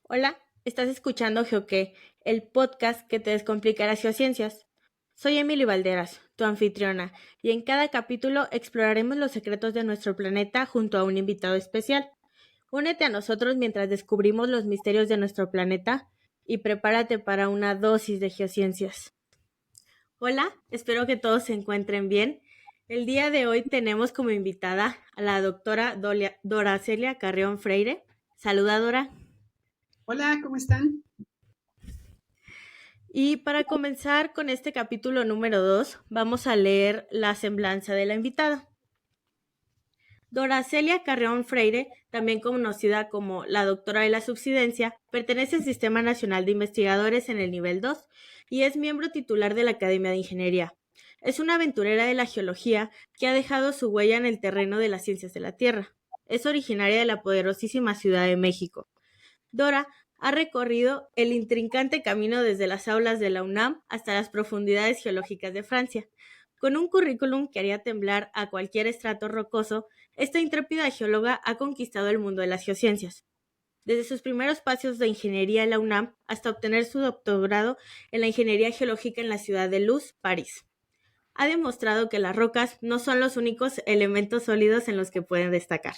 Hola, estás escuchando GeoQué, el podcast que te descomplica las geociencias. Soy Emily Valderas, tu anfitriona, y en cada capítulo exploraremos los secretos de nuestro planeta junto a un invitado especial. Únete a nosotros mientras descubrimos los misterios de nuestro planeta y prepárate para una dosis de geociencias. Hola, espero que todos se encuentren bien. El día de hoy tenemos como invitada a la doctora Doracelia Carrión Freire. Saluda, Dora. Hola, ¿cómo están? Y para comenzar con este capítulo número 2, vamos a leer la semblanza de la invitada. Doracelia Carreón Freire, también conocida como la doctora de la subsidencia, pertenece al Sistema Nacional de Investigadores en el nivel 2 y es miembro titular de la Academia de Ingeniería. Es una aventurera de la geología que ha dejado su huella en el terreno de las ciencias de la Tierra. Es originaria de la poderosísima Ciudad de México. Dora ha recorrido el intrincante camino desde las aulas de la UNAM hasta las profundidades geológicas de Francia. Con un currículum que haría temblar a cualquier estrato rocoso, esta intrépida geóloga ha conquistado el mundo de las geociencias. Desde sus primeros pasos de ingeniería en la UNAM hasta obtener su doctorado en la ingeniería geológica en la ciudad de Luz, París. Ha demostrado que las rocas no son los únicos elementos sólidos en los que pueden destacar.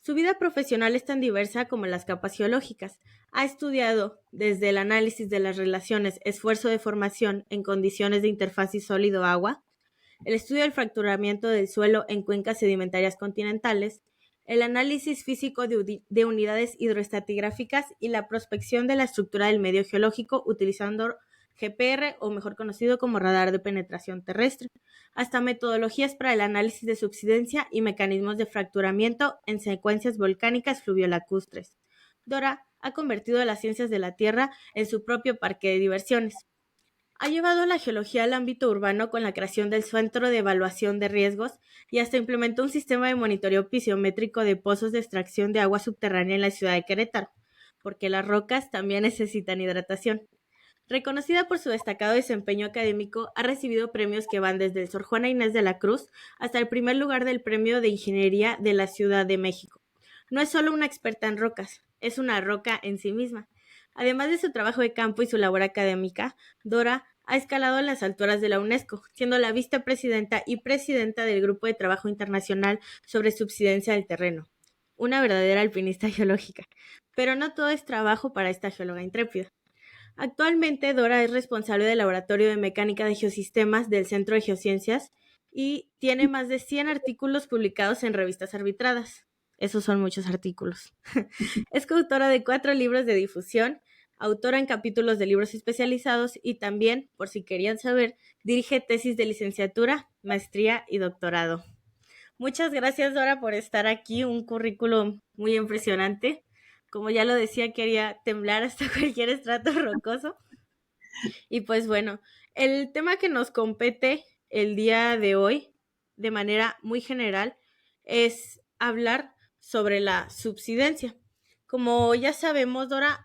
Su vida profesional es tan diversa como las capas geológicas. Ha estudiado desde el análisis de las relaciones esfuerzo-deformación en condiciones de interfaz sólido-agua, el estudio del fracturamiento del suelo en cuencas sedimentarias continentales, el análisis físico de unidades hidroestratigráficas y la prospección de la estructura del medio geológico utilizando GPR, o mejor conocido como radar de penetración terrestre, hasta metodologías para el análisis de subsidencia y mecanismos de fracturamiento en secuencias volcánicas fluviolacustres. Dora ha convertido las ciencias de la Tierra en su propio parque de diversiones. Ha llevado la geología al ámbito urbano con la creación del Centro de Evaluación de Riesgos y hasta implementó un sistema de monitoreo pisométrico de pozos de extracción de agua subterránea en la ciudad de Querétaro, porque las rocas también necesitan hidratación. Reconocida por su destacado desempeño académico, ha recibido premios que van desde el Sor Juana Inés de la Cruz hasta el primer lugar del Premio de Ingeniería de la Ciudad de México. No es solo una experta en rocas, es una roca en sí misma. Además de su trabajo de campo y su labor académica, Dora ha escalado en las alturas de la UNESCO, siendo la vicepresidenta y presidenta del Grupo de Trabajo Internacional sobre Subsidencia del Terreno. Una verdadera alpinista geológica. Pero no todo es trabajo para esta geóloga intrépida. Actualmente, Dora es responsable del Laboratorio de Mecánica de Geosistemas del Centro de Geociencias y tiene más de 100 artículos publicados en revistas arbitradas. Esos son muchos artículos. Es coautora de 4 libros de difusión, autora en capítulos de libros especializados y también, por si querían saber, dirige tesis de licenciatura, maestría y doctorado. Muchas gracias, Dora, por estar aquí. Un currículum muy impresionante. Como ya lo decía, quería temblar hasta cualquier estrato rocoso. Y pues bueno, el tema que nos compete el día de hoy, de manera muy general, es hablar sobre la subsidencia. Como ya sabemos, Dora,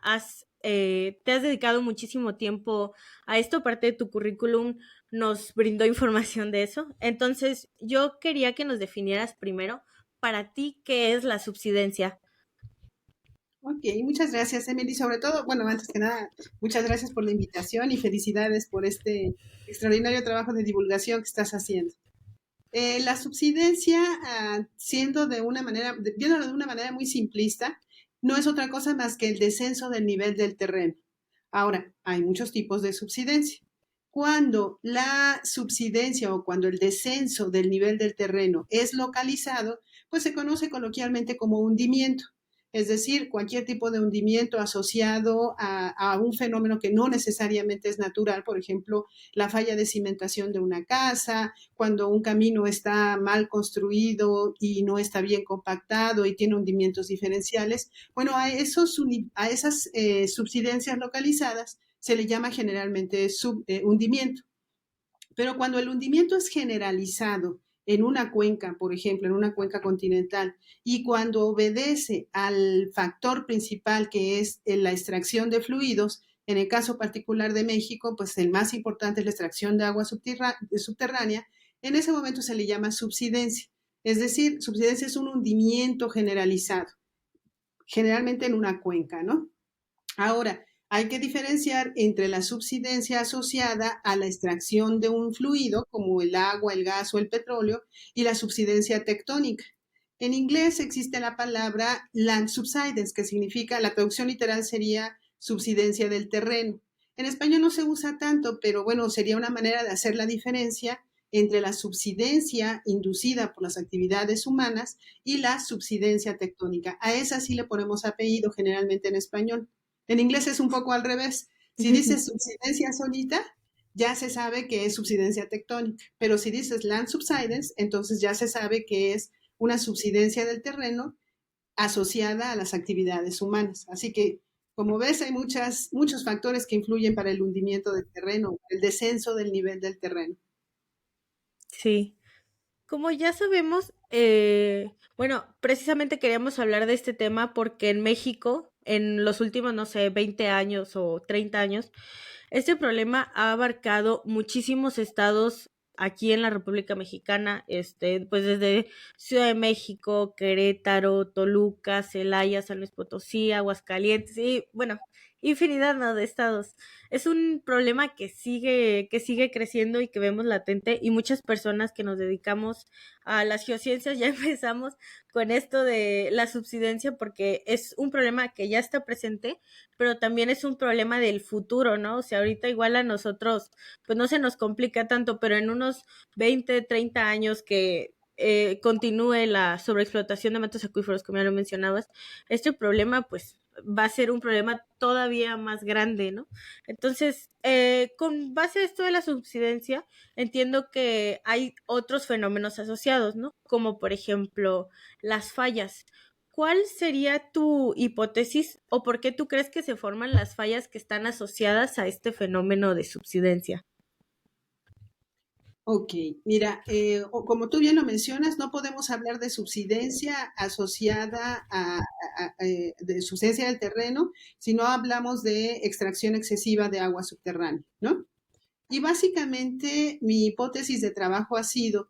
te has dedicado muchísimo tiempo a esto, parte de tu currículum nos brindó información de eso. Entonces, yo quería que nos definieras primero, para ti, ¿qué es la subsidencia? Ok, muchas gracias, Emily. Sobre todo, bueno, antes que nada, muchas gracias por la invitación y felicidades por este extraordinario trabajo de divulgación que estás haciendo. La subsidencia, siendo de una manera, viéndolo de una manera muy simplista, no es otra cosa más que el descenso del nivel del terreno. Ahora, hay muchos tipos de subsidencia. Cuando la subsidencia o cuando el descenso del nivel del terreno es localizado, pues se conoce coloquialmente como hundimiento. Es decir, cualquier tipo de hundimiento asociado a un fenómeno que no necesariamente es natural, por ejemplo, la falla de cimentación de una casa, cuando un camino está mal construido y no está bien compactado y tiene hundimientos diferenciales. Bueno, a esas subsidencias localizadas se le llama generalmente hundimiento. Pero cuando el hundimiento es generalizado en una cuenca, por ejemplo, en una cuenca continental, y cuando obedece al factor principal que es la extracción de fluidos, en el caso particular de México, pues el más importante es la extracción de agua subterránea, en ese momento se le llama subsidencia. Es decir, subsidencia es un hundimiento generalizado, generalmente en una cuenca, ¿no? Ahora, hay que diferenciar entre la subsidencia asociada a la extracción de un fluido, como el agua, el gas o el petróleo, y la subsidencia tectónica. En inglés existe la palabra land subsidence, que significa, la traducción literal sería subsidencia del terreno. En español no se usa tanto, pero bueno, sería una manera de hacer la diferencia entre la subsidencia inducida por las actividades humanas y la subsidencia tectónica. A esa sí le ponemos apellido generalmente en español. En inglés es un poco al revés. Si dices subsidencia solita, ya se sabe que es subsidencia tectónica, pero si dices land subsidence, entonces ya se sabe que es una subsidencia del terreno asociada a las actividades humanas. Así que, como ves, hay muchos factores que influyen para el hundimiento del terreno, el descenso del nivel del terreno. Sí. Como ya sabemos, bueno, precisamente queríamos hablar de este tema porque en México, en los últimos, no sé, 20 años o 30 años, este problema ha abarcado muchísimos estados aquí en la República Mexicana, pues desde Ciudad de México, Querétaro, Toluca, Celaya, San Luis Potosí, Aguascalientes y bueno, infinidad, ¿no?, de estados. Es un problema que sigue creciendo y que vemos latente, y muchas personas que nos dedicamos a las geociencias ya empezamos con esto de la subsidencia porque es un problema que ya está presente, pero también es un problema del futuro, ¿no? O sea, ahorita igual a nosotros, pues no se nos complica tanto, pero en unos 20, 30 años que continúe la sobreexplotación de mantos acuíferos, como ya lo mencionabas, este problema pues va a ser un problema todavía más grande, ¿no? Entonces, con base a esto de la subsidencia, entiendo que hay otros fenómenos asociados, ¿no? Como por ejemplo las fallas. ¿Cuál sería tu hipótesis o por qué tú crees que se forman las fallas que están asociadas a este fenómeno de subsidencia? Ok, mira, como tú bien lo mencionas, no podemos hablar de subsidencia asociada de subsidencia del terreno si no hablamos de extracción excesiva de agua subterránea, ¿no? Y básicamente mi hipótesis de trabajo ha sido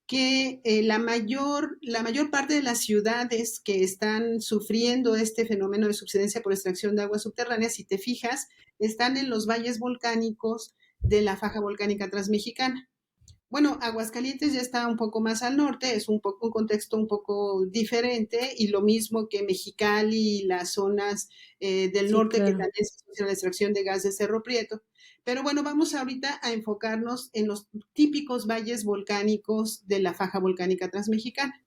que la mayor parte de las ciudades que están sufriendo este fenómeno de subsidencia por extracción de agua subterránea, si te fijas, están en los valles volcánicos de la faja volcánica transmexicana. Bueno, Aguascalientes ya está un poco más al norte, es un contexto un poco diferente, y lo mismo que Mexicali y las zonas del Sí, norte que claro. también se asocian a la extracción de gas de Cerro Prieto. Pero bueno, vamos ahorita a enfocarnos en los típicos valles volcánicos de la faja volcánica transmexicana.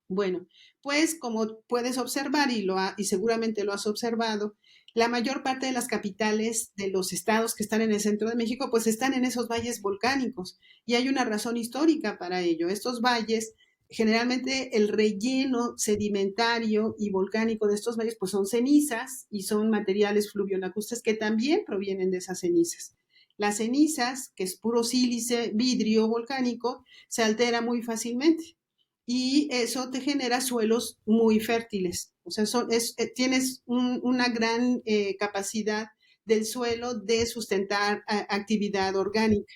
Bueno, pues como puedes observar y seguramente lo has observado, la mayor parte de las capitales de los estados que están en el centro de México, pues están en esos valles volcánicos. Y hay una razón histórica para ello. Estos valles, generalmente el relleno sedimentario y volcánico de estos valles, pues son cenizas y son materiales fluvio-lacustres que también provienen de esas cenizas. Las cenizas, que es puro sílice, vidrio volcánico, se altera muy fácilmente y eso te genera suelos muy fértiles. O sea, tienes una gran capacidad del suelo de sustentar actividad orgánica.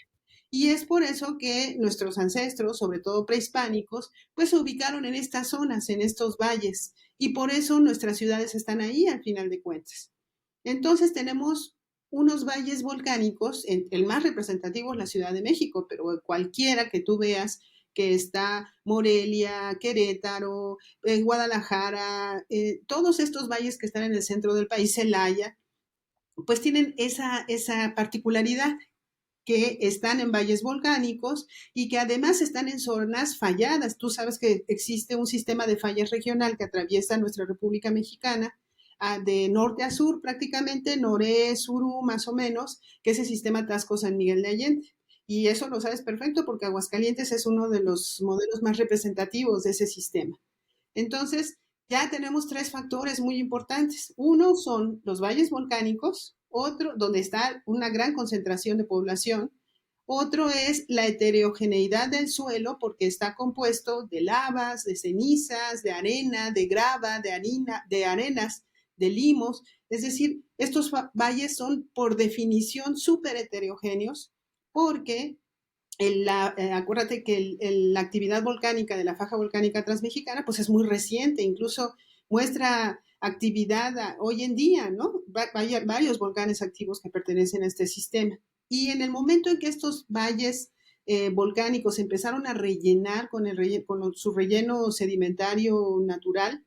Y es por eso que nuestros ancestros, sobre todo prehispánicos, pues se ubicaron en estas zonas, en estos valles. Y por eso nuestras ciudades están ahí al final de cuentas. Entonces tenemos unos valles volcánicos, el más representativo es la Ciudad de México, pero cualquiera que tú veas que está Morelia, Querétaro, Guadalajara, todos estos valles que están en el centro del país, Celaya, pues tienen esa particularidad, que están en valles volcánicos y que además están en zonas falladas. Tú sabes que existe un sistema de fallas regional que atraviesa nuestra República Mexicana, de norte a sur prácticamente, noré, surú más o menos, que es el sistema Tasco-San Miguel de Allende. Y eso lo sabes perfecto porque Aguascalientes es uno de los modelos más representativos de ese sistema. Entonces, ya tenemos tres factores muy importantes. Uno son los valles volcánicos, otro donde está una gran concentración de población, otro es la heterogeneidad del suelo porque está compuesto de lavas, de cenizas, de arena, de grava, de harina, de arenas, de limos. Es decir, estos valles son por definición súper heterogéneos porque acuérdate que actividad volcánica de la faja volcánica transmexicana pues es muy reciente, incluso muestra actividad hoy en día, ¿no? Varios volcanes activos que pertenecen a este sistema. Y en el momento en que estos valles volcánicos empezaron a rellenar con su relleno sedimentario natural,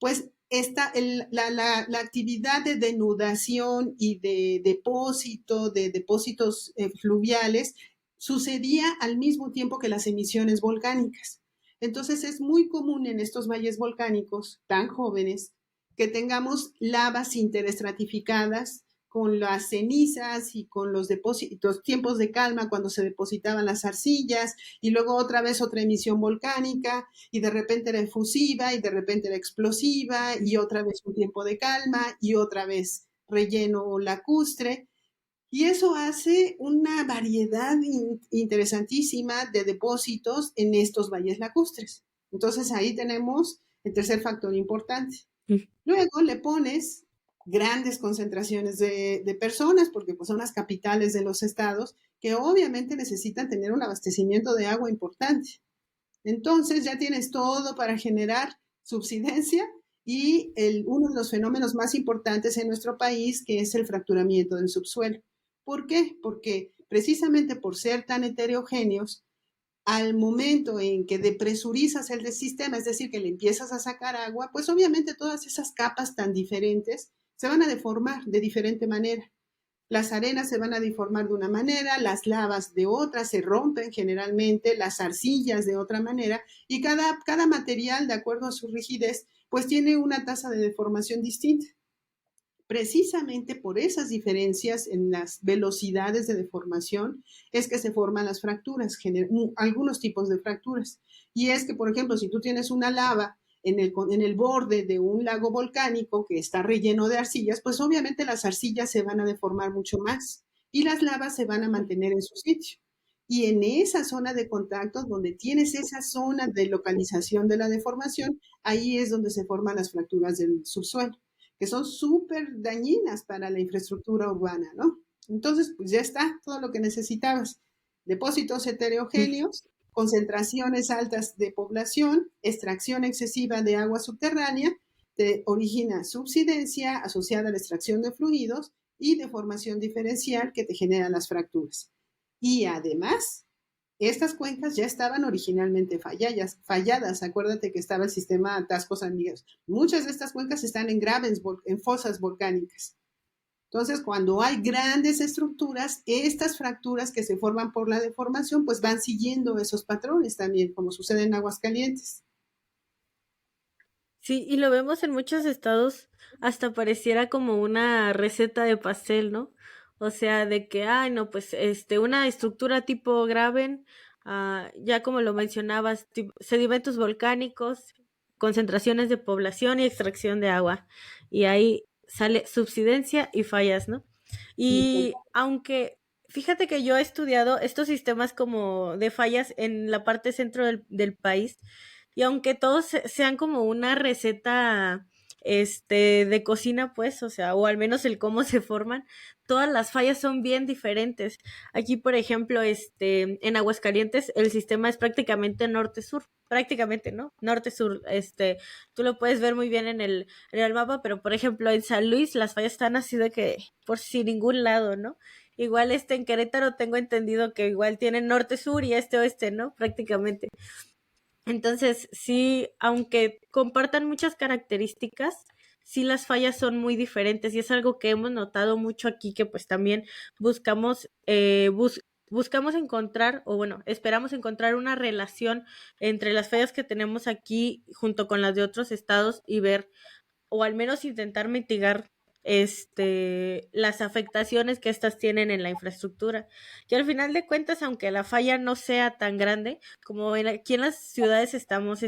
pues la actividad de denudación y de depósitos fluviales sucedía al mismo tiempo que las emisiones volcánicas. Entonces es muy común en estos valles volcánicos tan jóvenes que tengamos lavas interestratificadas con las cenizas y con los depósitos, tiempos de calma cuando se depositaban las arcillas y luego otra vez otra emisión volcánica y de repente era efusiva y de repente era explosiva y otra vez un tiempo de calma y otra vez relleno lacustre. Y eso hace una variedad interesantísima de depósitos en estos valles lacustres. Entonces ahí tenemos el tercer factor importante. Luego le pones grandes concentraciones de personas, porque pues son las capitales de los estados, que obviamente necesitan tener un abastecimiento de agua importante. Entonces ya tienes todo para generar subsidencia y uno de los fenómenos más importantes en nuestro país, que es el fracturamiento del subsuelo. ¿Por qué? Porque precisamente por ser tan heterogéneos, al momento en que depresurizas el sistema, es decir, que le empiezas a sacar agua, pues obviamente todas esas capas tan diferentes se van a deformar de diferente manera. Las arenas se van a deformar de una manera, las lavas de otra, se rompen generalmente, las arcillas de otra manera, y cada material, de acuerdo a su rigidez, pues tiene una tasa de deformación distinta. Precisamente por esas diferencias en las velocidades de deformación es que se forman las fracturas, algunos tipos de fracturas. Y es que, por ejemplo, si tú tienes una lava en el borde de un lago volcánico que está relleno de arcillas, pues obviamente las arcillas se van a deformar mucho más y las lavas se van a mantener en su sitio. Y en esa zona de contacto, donde tienes esa zona de localización de la deformación, ahí es donde se forman las fracturas del subsuelo, que son súper dañinas para la infraestructura urbana, ¿no? Entonces, pues ya está todo lo que necesitabas. Depósitos heterogéneos, concentraciones altas de población, extracción excesiva de agua subterránea, te origina subsidencia asociada a la extracción de fluidos y deformación diferencial que te genera las fracturas. Y además, estas cuencas ya estaban originalmente falladas. Acuérdate que estaba el sistema atascos andinos. Muchas de estas cuencas están en gravens, en fosas volcánicas. Entonces, cuando hay grandes estructuras, estas fracturas que se forman por la deformación, pues van siguiendo esos patrones también, como sucede en Aguascalientes. Sí, y lo vemos en muchos estados, hasta pareciera como una receta de pastel, ¿no? O sea, de que, ay, no, pues, una estructura tipo Graben, ya como lo mencionabas, sedimentos volcánicos, concentraciones de población y extracción de agua. Y ahí sale subsidencia y fallas, ¿no? Y aunque, fíjate que yo he estudiado estos sistemas como de fallas en la parte centro del país, y aunque todos sean como una receta de cocina, pues, o sea, o al menos el cómo se forman, todas las fallas son bien diferentes. Aquí, por ejemplo, en Aguascalientes el sistema es prácticamente norte-sur, prácticamente, ¿no? Norte-sur, tú lo puedes ver muy bien en el mapa, pero por ejemplo en San Luis las fallas están así de que por sin ningún lado, ¿no? Igual en Querétaro tengo entendido que igual tienen norte-sur y este-oeste, ¿no? Prácticamente. Entonces, sí, aunque compartan muchas características, sí las fallas son muy diferentes y es algo que hemos notado mucho aquí, que pues también buscamos, buscamos encontrar, o bueno, esperamos encontrar una relación entre las fallas que tenemos aquí junto con las de otros estados y ver, o al menos intentar mitigar las afectaciones que estas tienen en la infraestructura. Y al final de cuentas, aunque la falla no sea tan grande, como aquí en las ciudades estamos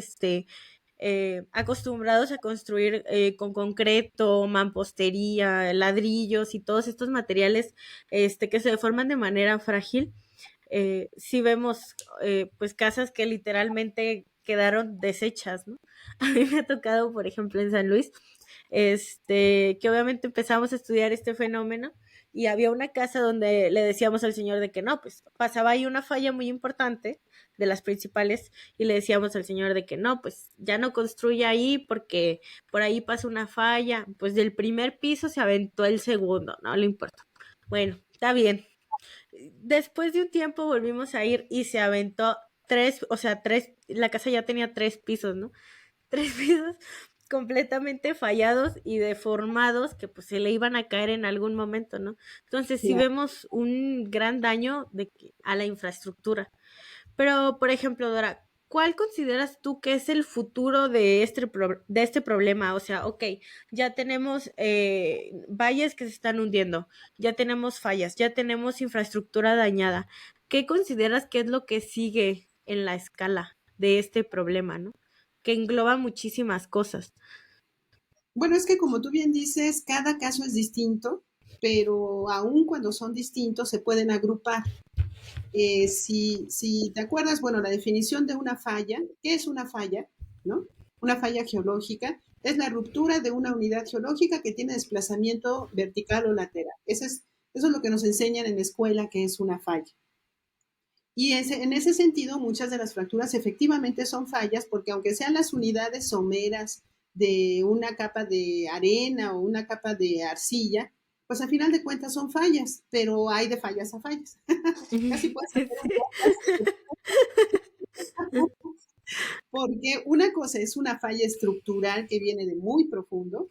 acostumbrados a construir con concreto, mampostería, ladrillos y todos estos materiales que se deforman de manera frágil, sí vemos pues casas que literalmente quedaron deshechas, ¿no? A mí me ha tocado, por ejemplo, en San Luis, que obviamente empezamos a estudiar este fenómeno y había una casa donde le decíamos al señor de que no, pues pasaba ahí una falla muy importante de las principales, y le decíamos al señor de que no, pues ya no construya ahí porque por ahí pasa una falla. Pues del primer piso se aventó el segundo, no le importa. Bueno, está bien. Después de un tiempo volvimos a ir y se aventó tres, o sea, tres, la casa ya tenía 3 pisos, ¿no? 3 pisos completamente fallados y deformados que pues se le iban a caer en algún momento, ¿no? Entonces sí Claro. vemos un gran daño a la infraestructura. Pero, por ejemplo, Dora, ¿cuál consideras tú que es el futuro de este problema? O sea, ok, ya tenemos valles que se están hundiendo, ya tenemos fallas, ya tenemos infraestructura dañada. ¿Qué consideras que es lo que sigue en la escala de este problema, ¿no? Que engloba muchísimas cosas. Bueno, es que como tú bien dices, cada caso es distinto, pero aun cuando son distintos se pueden agrupar. Si te acuerdas, bueno, la definición de una falla, ¿qué es una falla? ¿No? Una falla geológica es la ruptura de una unidad geológica que tiene desplazamiento vertical o lateral. Eso es lo que nos enseñan en la escuela que es una falla. Y en ese sentido, muchas de las fracturas efectivamente son fallas porque aunque sean las unidades someras de una capa de arena o una capa de arcilla, pues al final de cuentas son fallas, pero hay de fallas a fallas. Casi puedes hacer un podcast, porque una cosa es una falla estructural que viene de muy profundo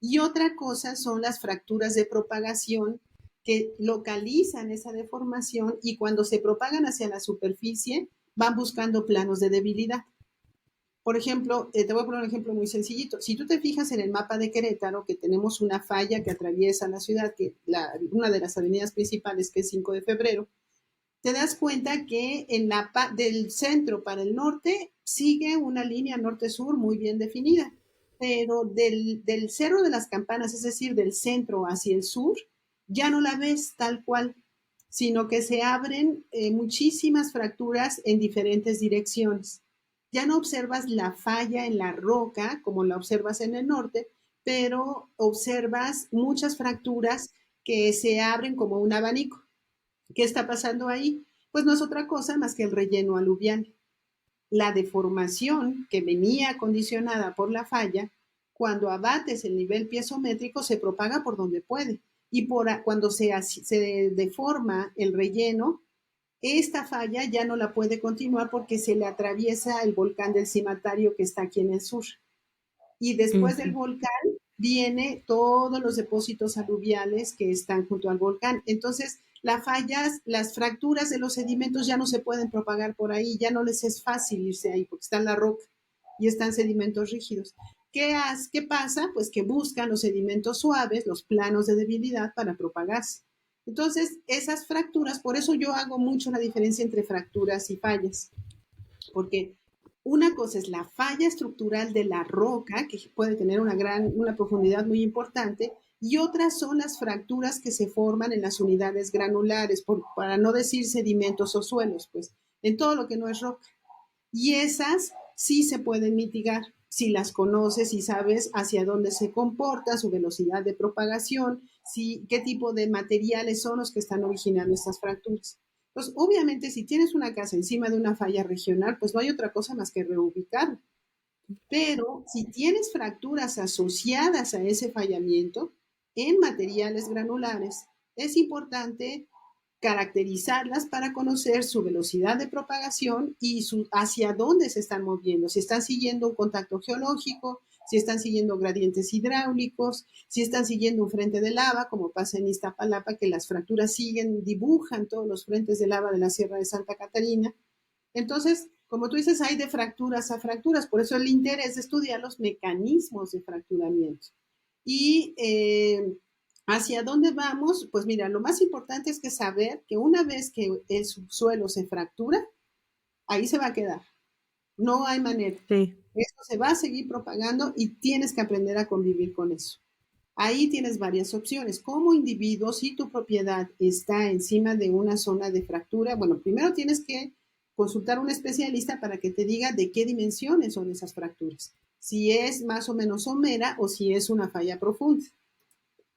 y otra cosa son las fracturas de propagación que localizan esa deformación y cuando se propagan hacia la superficie van buscando planos de debilidad. Por ejemplo, te voy a poner un ejemplo muy sencillito. Si tú te fijas en el mapa de Querétaro, que tenemos una falla que atraviesa la ciudad, una de las avenidas principales, que es 5 de febrero, te das cuenta que del centro para el norte sigue una línea norte-sur muy bien definida, pero del Cerro de las Campanas, es decir, del centro hacia el sur, ya no la ves tal cual, sino que se abren muchísimas fracturas en diferentes direcciones. Ya no observas la falla en la roca como la observas en el norte, pero observas muchas fracturas que se abren como un abanico. ¿Qué está pasando ahí? Pues no es otra cosa más que el relleno aluvial. La deformación que venía condicionada por la falla, cuando abates el nivel piezométrico, se propaga por donde puede. Y cuando se deforma el relleno, esta falla ya no la puede continuar porque se le atraviesa el volcán del Cimatario que está aquí en el sur. Y después del Ujú. volcán viene todos los depósitos aluviales que están junto al volcán. Entonces, las fracturas de los sedimentos ya no se pueden propagar por ahí, ya no les es fácil irse ahí porque está en la roca y están sedimentos rígidos. ¿Qué pasa? Pues que buscan los sedimentos suaves, los planos de debilidad para propagarse. Entonces, esas fracturas, por eso yo hago mucho la diferencia entre fracturas y fallas, porque una cosa es la falla estructural de la roca, que puede tener una profundidad muy importante, y otras son las fracturas que se forman en las unidades granulares, para no decir sedimentos o suelos, pues, en todo lo que no es roca. Y esas sí se pueden mitigar si las conoces y sabes hacia dónde se comporta, su velocidad de propagación, qué tipo de materiales son los que están originando estas fracturas. Pues obviamente si tienes una casa encima de una falla regional, pues no hay otra cosa más que reubicarla. Pero si tienes fracturas asociadas a ese fallamiento en materiales granulares, es importante caracterizarlas para conocer su velocidad de propagación y hacia dónde se están moviendo, si están siguiendo un contacto geológico, si están siguiendo gradientes hidráulicos, si están siguiendo un frente de lava, como pasa en Iztapalapa, que las fracturas dibujan todos los frentes de lava de la Sierra de Santa Catarina. Entonces, como tú dices, hay de fracturas a fracturas, por eso el interés de estudiar los mecanismos de fracturamiento. Y hacia dónde vamos, pues mira, lo más importante es que saber que una vez que el subsuelo se fractura, ahí se va a quedar. No hay manera. Sí. Esto se va a seguir propagando y tienes que aprender a convivir con eso. Ahí tienes varias opciones. Como individuo, si tu propiedad está encima de una zona de fractura, bueno, primero tienes que consultar a un especialista para que te diga de qué dimensiones son esas fracturas. Si es más o menos somera o si es una falla profunda.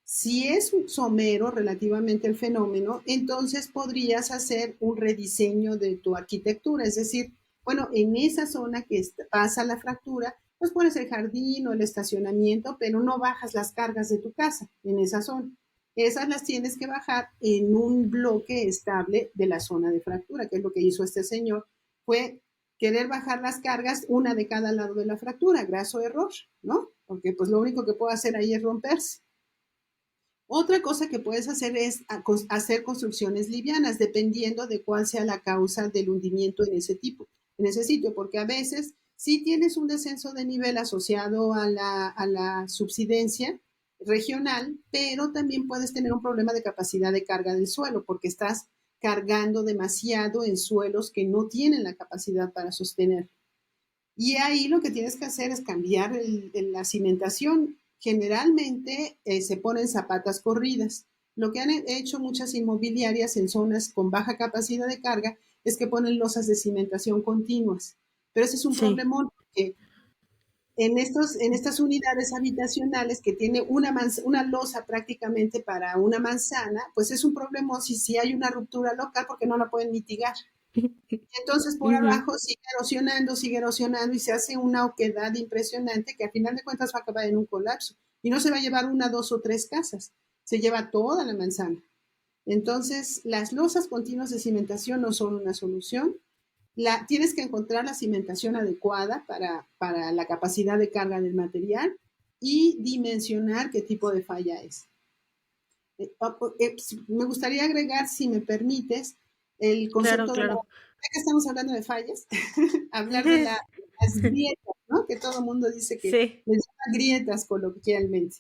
Si es somero relativamente el fenómeno, entonces podrías hacer un rediseño de tu arquitectura, es decir, bueno, en esa zona que pasa la fractura, pues pones el jardín o el estacionamiento, pero no bajas las cargas de tu casa en esa zona. Esas las tienes que bajar en un bloque estable de la zona de fractura, que es lo que hizo este señor, fue querer bajar las cargas una de cada lado de la fractura, graso error, ¿no? Porque pues lo único que puede hacer ahí es romperse. Otra cosa que puedes hacer es hacer construcciones livianas, dependiendo de cuál sea la causa del hundimiento en ese tipo, en ese sitio, porque a veces sí tienes un descenso de nivel asociado a la subsidencia regional, pero también puedes tener un problema de capacidad de carga del suelo, porque estás cargando demasiado en suelos que no tienen la capacidad para sostener. Y ahí lo que tienes que hacer es cambiar la cimentación. Generalmente se ponen zapatas corridas. Lo que han hecho muchas inmobiliarias en zonas con baja capacidad de carga es que ponen losas de cimentación continuas. Pero ese es un Sí, problemón porque en estas unidades habitacionales que tiene una losa prácticamente para una manzana, pues es un problema si hay una ruptura local porque no la pueden mitigar. Entonces por ujú, abajo sigue erosionando y se hace una oquedad impresionante que al final de cuentas va a acabar en un colapso. Y no se va a llevar una, dos o tres casas, se lleva toda la manzana. Entonces, las losas continuas de cimentación no son una solución. Tienes que encontrar la cimentación adecuada para la capacidad de carga del material y dimensionar qué tipo de falla es. Me gustaría agregar, si me permites, el claro, concepto de claro. ya que estamos hablando de fallas, hablar de las grietas, ¿no? Que todo el mundo dice que Sí, les llama grietas coloquialmente.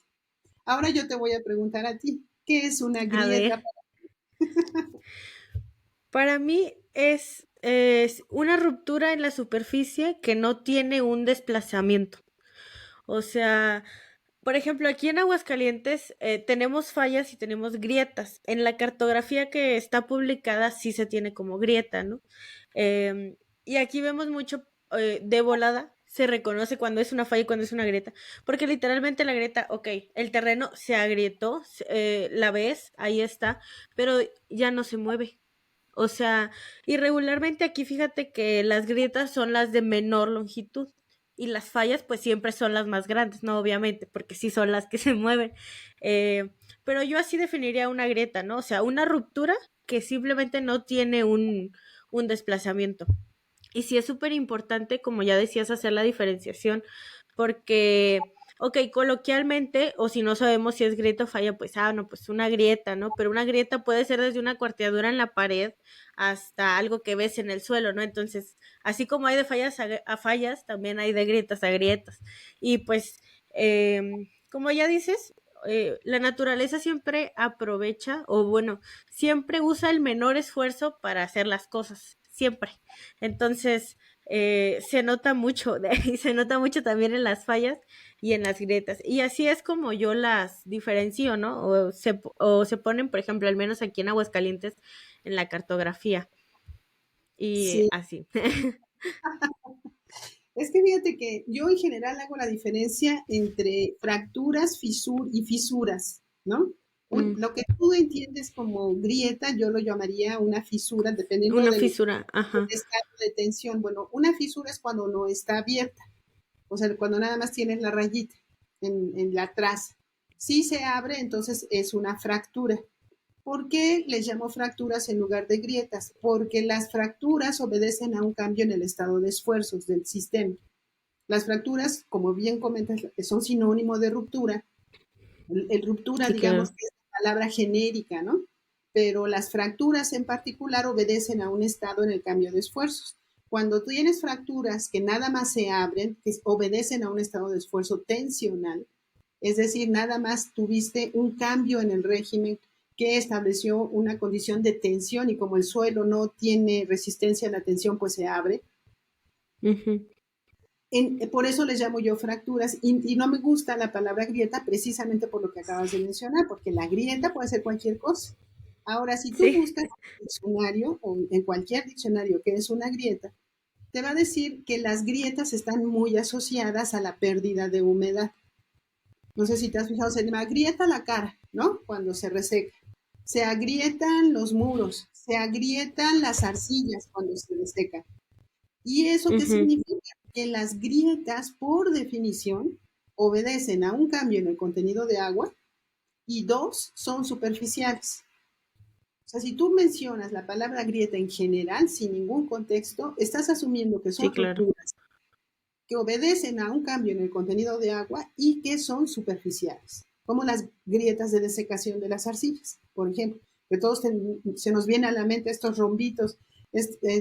Ahora yo te voy a preguntar a ti, ¿qué es una a grieta? ver, para mí es una ruptura en la superficie que no tiene un desplazamiento. O sea, por ejemplo, aquí en Aguascalientes tenemos fallas y tenemos grietas. En la cartografía que está publicada sí se tiene como grieta, ¿no? Y aquí vemos mucho de volada, se reconoce cuando es una falla y cuando es una grieta, porque literalmente la grieta, ok, el terreno se agrietó, la ves, ahí está, pero ya no se mueve. O sea, irregularmente aquí fíjate que las grietas son las de menor longitud y las fallas pues siempre son las más grandes, ¿no? Obviamente, porque sí son las que se mueven. Eh, pero yo así definiría una grieta, ¿no? O sea, una ruptura que simplemente no tiene un desplazamiento. Y sí es súper importante, como ya decías, hacer la diferenciación, porque, ok, coloquialmente, o si no sabemos si es grieta o falla, pues, no, pues una grieta, ¿no? Pero una grieta puede ser desde una cuarteadura en la pared hasta algo que ves en el suelo, ¿no? Entonces, así como hay de fallas a fallas, también hay de grietas a grietas. Y pues, como ya dices, la naturaleza siempre aprovecha, o bueno, siempre usa el menor esfuerzo para hacer las cosas, siempre. Entonces, se nota mucho, y se nota mucho también en las fallas y en las grietas. Y así es como yo las diferencio, ¿no? O se ponen, por ejemplo, al menos aquí en Aguascalientes, en la cartografía. Y Sí, así. es que fíjate que yo en general hago la diferencia entre fracturas, y fisuras, ¿no? Mm, Lo que tú entiendes como grieta, yo lo llamaría una fisura, dependiendo una del fisura, ajá. estado de tensión. Bueno, una fisura es cuando no está abierta, o sea, cuando nada más tienes la rayita en la traza. Si se abre, entonces es una fractura. ¿Por qué les llamo fracturas en lugar de grietas? Porque las fracturas obedecen a un cambio en el estado de esfuerzos del sistema. Las fracturas, como bien comentas, son sinónimo de ruptura. Ruptura, Sí, digamos claro. que es la palabra genérica, ¿no? Pero las fracturas en particular obedecen a un estado en el cambio de esfuerzos. Cuando tú tienes fracturas que nada más se abren, que obedecen a un estado de esfuerzo tensional, es decir, nada más tuviste un cambio en el régimen que estableció una condición de tensión y como el suelo no tiene resistencia a la tensión, pues se abre. Ujú. Por eso les llamo yo fracturas y no me gusta la palabra grieta precisamente por lo que acabas de mencionar, porque la grieta puede ser cualquier cosa. Ahora, si tú Sí. buscas en el diccionario o en cualquier diccionario que es una grieta, te va a decir que las grietas están muy asociadas a la pérdida de humedad. No sé si te has fijado, se llama grieta la cara. ¿no? Cuando se reseca. Se agrietan los muros, se agrietan las arcillas cuando se reseca. ¿Y eso qué Ujú. significa? Que las grietas, por definición, obedecen a un cambio en el contenido de agua y dos, son superficiales. O sea, si tú mencionas la palabra grieta en general, sin ningún contexto, estás asumiendo que Sí, son claro. rupturas que obedecen a un cambio en el contenido de agua y que son superficiales, como las grietas de desecación de las arcillas, por ejemplo, que todos se nos viene a la mente estos rombitos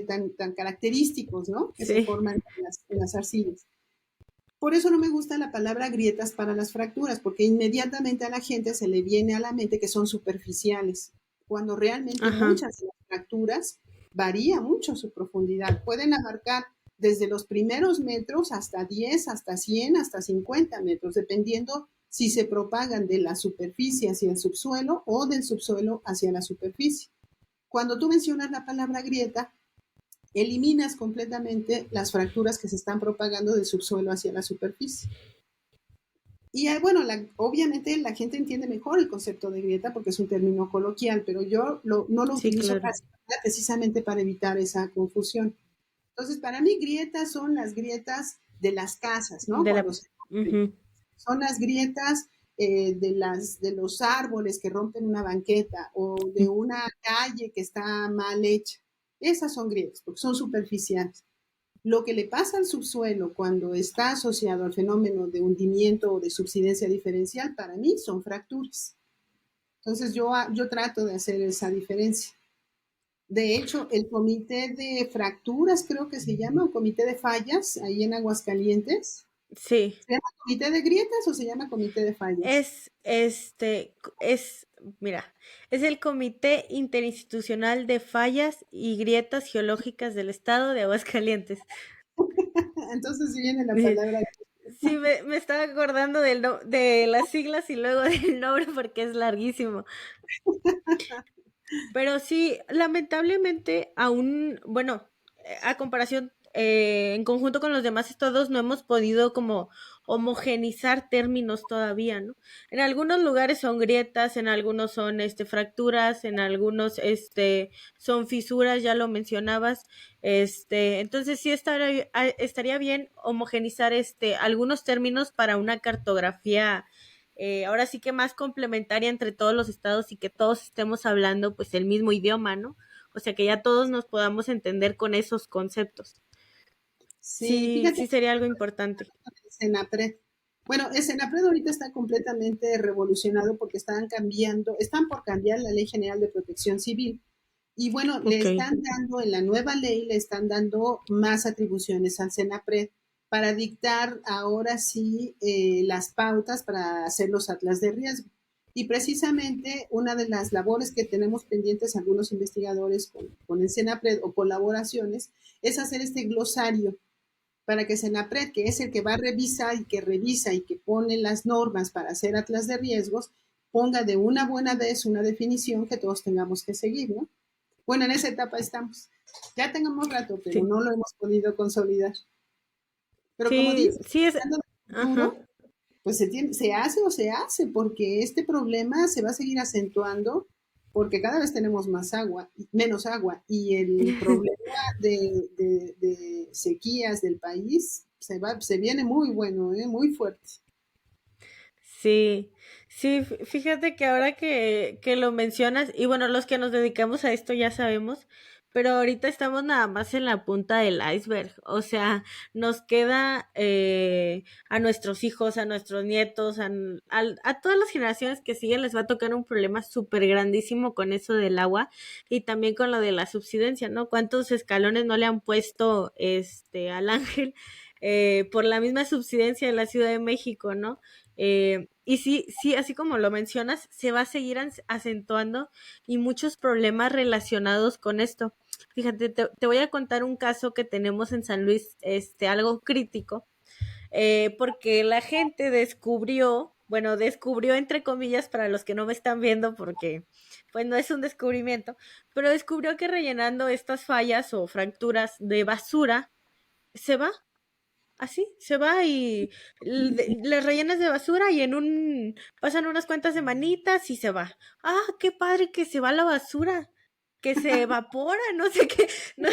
tan característicos, ¿no? Que se Sí. forman en las arcillas. Por eso no me gusta la palabra grietas para las fracturas, porque inmediatamente a la gente se le viene a la mente que son superficiales, cuando realmente Ajá. muchas de las fracturas varía mucho su profundidad. Pueden abarcar desde los primeros metros hasta 10, hasta 100, hasta 50 metros, dependiendo si se propagan de la superficie hacia el subsuelo o del subsuelo hacia la superficie. Cuando tú mencionas la palabra grieta, eliminas completamente las fracturas que se están propagando del subsuelo hacia la superficie. Y bueno, obviamente la gente entiende mejor el concepto de grieta porque es un término coloquial, pero yo no lo Sí, utilizo claro. precisamente para evitar esa confusión. Entonces, para mí grietas son las grietas de las casas, ¿no? De la... Cuando se rompen. Ujú. Son las grietas de los árboles que rompen una banqueta o de una calle que está mal hecha. Esas son grietas, porque son superficiales. Lo que le pasa al subsuelo cuando está asociado al fenómeno de hundimiento o de subsidencia diferencial, para mí son fracturas. Entonces yo trato de hacer esa diferencia. De hecho, el comité de fracturas, creo que se llama, o comité de fallas, ahí en Aguascalientes, Sí. ¿se llama comité de grietas o se llama comité de fallas? Mira, es el Comité Interinstitucional de Fallas y Grietas Geológicas del Estado de Aguascalientes. Entonces sí viene la palabra. Sí, me estaba acordando de las siglas y luego del nombre porque es larguísimo. Pero sí, lamentablemente aún, bueno, a comparación, en conjunto con los demás estados, no hemos podido como homogenizar términos todavía, ¿no? En algunos lugares son grietas, en algunos son fracturas, en algunos son fisuras, ya lo mencionabas. Entonces sí estaría bien homogenizar algunos términos para una cartografía, ahora sí que más complementaria entre todos los estados y que todos estemos hablando pues el mismo idioma, ¿no? O sea, que ya todos nos podamos entender con esos conceptos. Sí, Sí, fíjate, sí sería algo importante. Senapred. Bueno, el Senapred ahorita está completamente revolucionado porque están por cambiar la Ley General de Protección Civil. Y bueno, le Ok. están dando, en la nueva ley, le están dando más atribuciones al Senapred para dictar ahora sí las pautas para hacer los atlas de riesgo. Y precisamente una de las labores que tenemos pendientes algunos investigadores con el Senapred o colaboraciones es hacer este glosario para que Senapred, que es el que va a revisar y que revisa y que pone las normas para hacer atlas de riesgos, ponga de una buena vez una definición que todos tengamos que seguir, ¿no? Bueno, en esa etapa estamos. Ya tengamos rato, pero Sí. no lo hemos podido consolidar. Pero como Sí, dices, sí es. hablando del Ajá. futuro, pues se hace o se hace, porque este problema se va a seguir acentuando porque cada vez tenemos más agua, menos agua, y el problema de sequías del país se viene muy bueno, muy fuerte. Sí, sí, fíjate que ahora que lo mencionas, y bueno, los que nos dedicamos a esto ya sabemos, pero ahorita estamos nada más en la punta del iceberg, o sea, nos queda a nuestros hijos, a nuestros nietos, a todas las generaciones que siguen les va a tocar un problema súper grandísimo con eso del agua y también con lo de la subsidencia, ¿no? ¿Cuántos escalones no le han puesto al ángel por la misma subsidencia de la Ciudad de México, ¿no? Y sí, sí, así como lo mencionas, se va a seguir acentuando y muchos problemas relacionados con esto. Fíjate, te voy a contar un caso que tenemos en San Luis, algo crítico, porque la gente descubrió entre comillas para los que no me están viendo porque pues no es un descubrimiento, pero descubrió que rellenando estas fallas o fracturas de basura se va. así, se va y le rellenas de basura y pasan unas cuantas semanitas y se va. Ah, qué padre que se va la basura, que se evapora, no sé qué, no,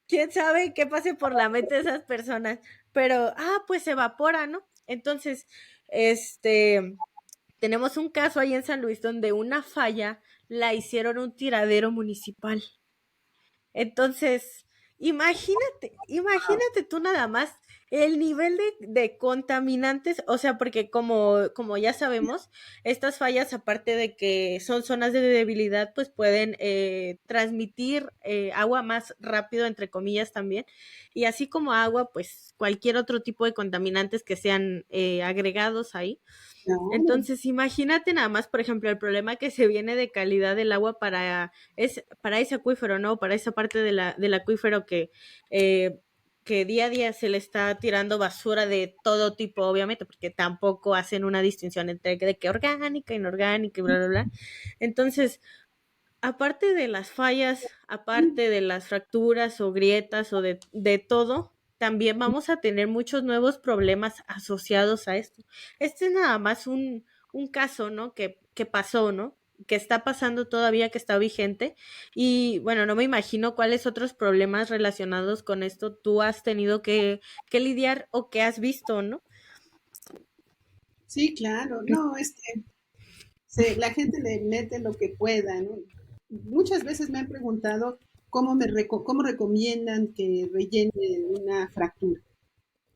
quién sabe qué pase por la mente de esas personas, pero, pues se evapora, ¿no? Entonces, este, tenemos un caso ahí en San Luis donde una falla la hicieron un tiradero municipal. Entonces, imagínate tú nada más el nivel de contaminantes, o sea, porque como ya sabemos, estas fallas, aparte de que son zonas de debilidad, pues pueden transmitir agua más rápido, entre comillas, también. Y así como agua, pues cualquier otro tipo de contaminantes que sean agregados ahí. Claro. Entonces, imagínate nada más, por ejemplo, el problema que se viene de calidad del agua para ese acuífero, ¿no? Para esa parte del acuífero que día a día se le está tirando basura de todo tipo, obviamente, porque tampoco hacen una distinción entre de que orgánica, inorgánica y bla, bla, bla. Entonces, aparte de las fallas, aparte de las fracturas o grietas o de todo, también vamos a tener muchos nuevos problemas asociados a esto. Este es nada más un caso, ¿no? Que pasó, ¿no? Que está pasando todavía, que está vigente. Y bueno, no me imagino cuáles otros problemas relacionados con esto tú has tenido que lidiar o que has visto, ¿no? Sí, claro. No, la gente le mete lo que pueda, ¿no? Muchas veces me han preguntado cómo recomiendan que rellene una fractura.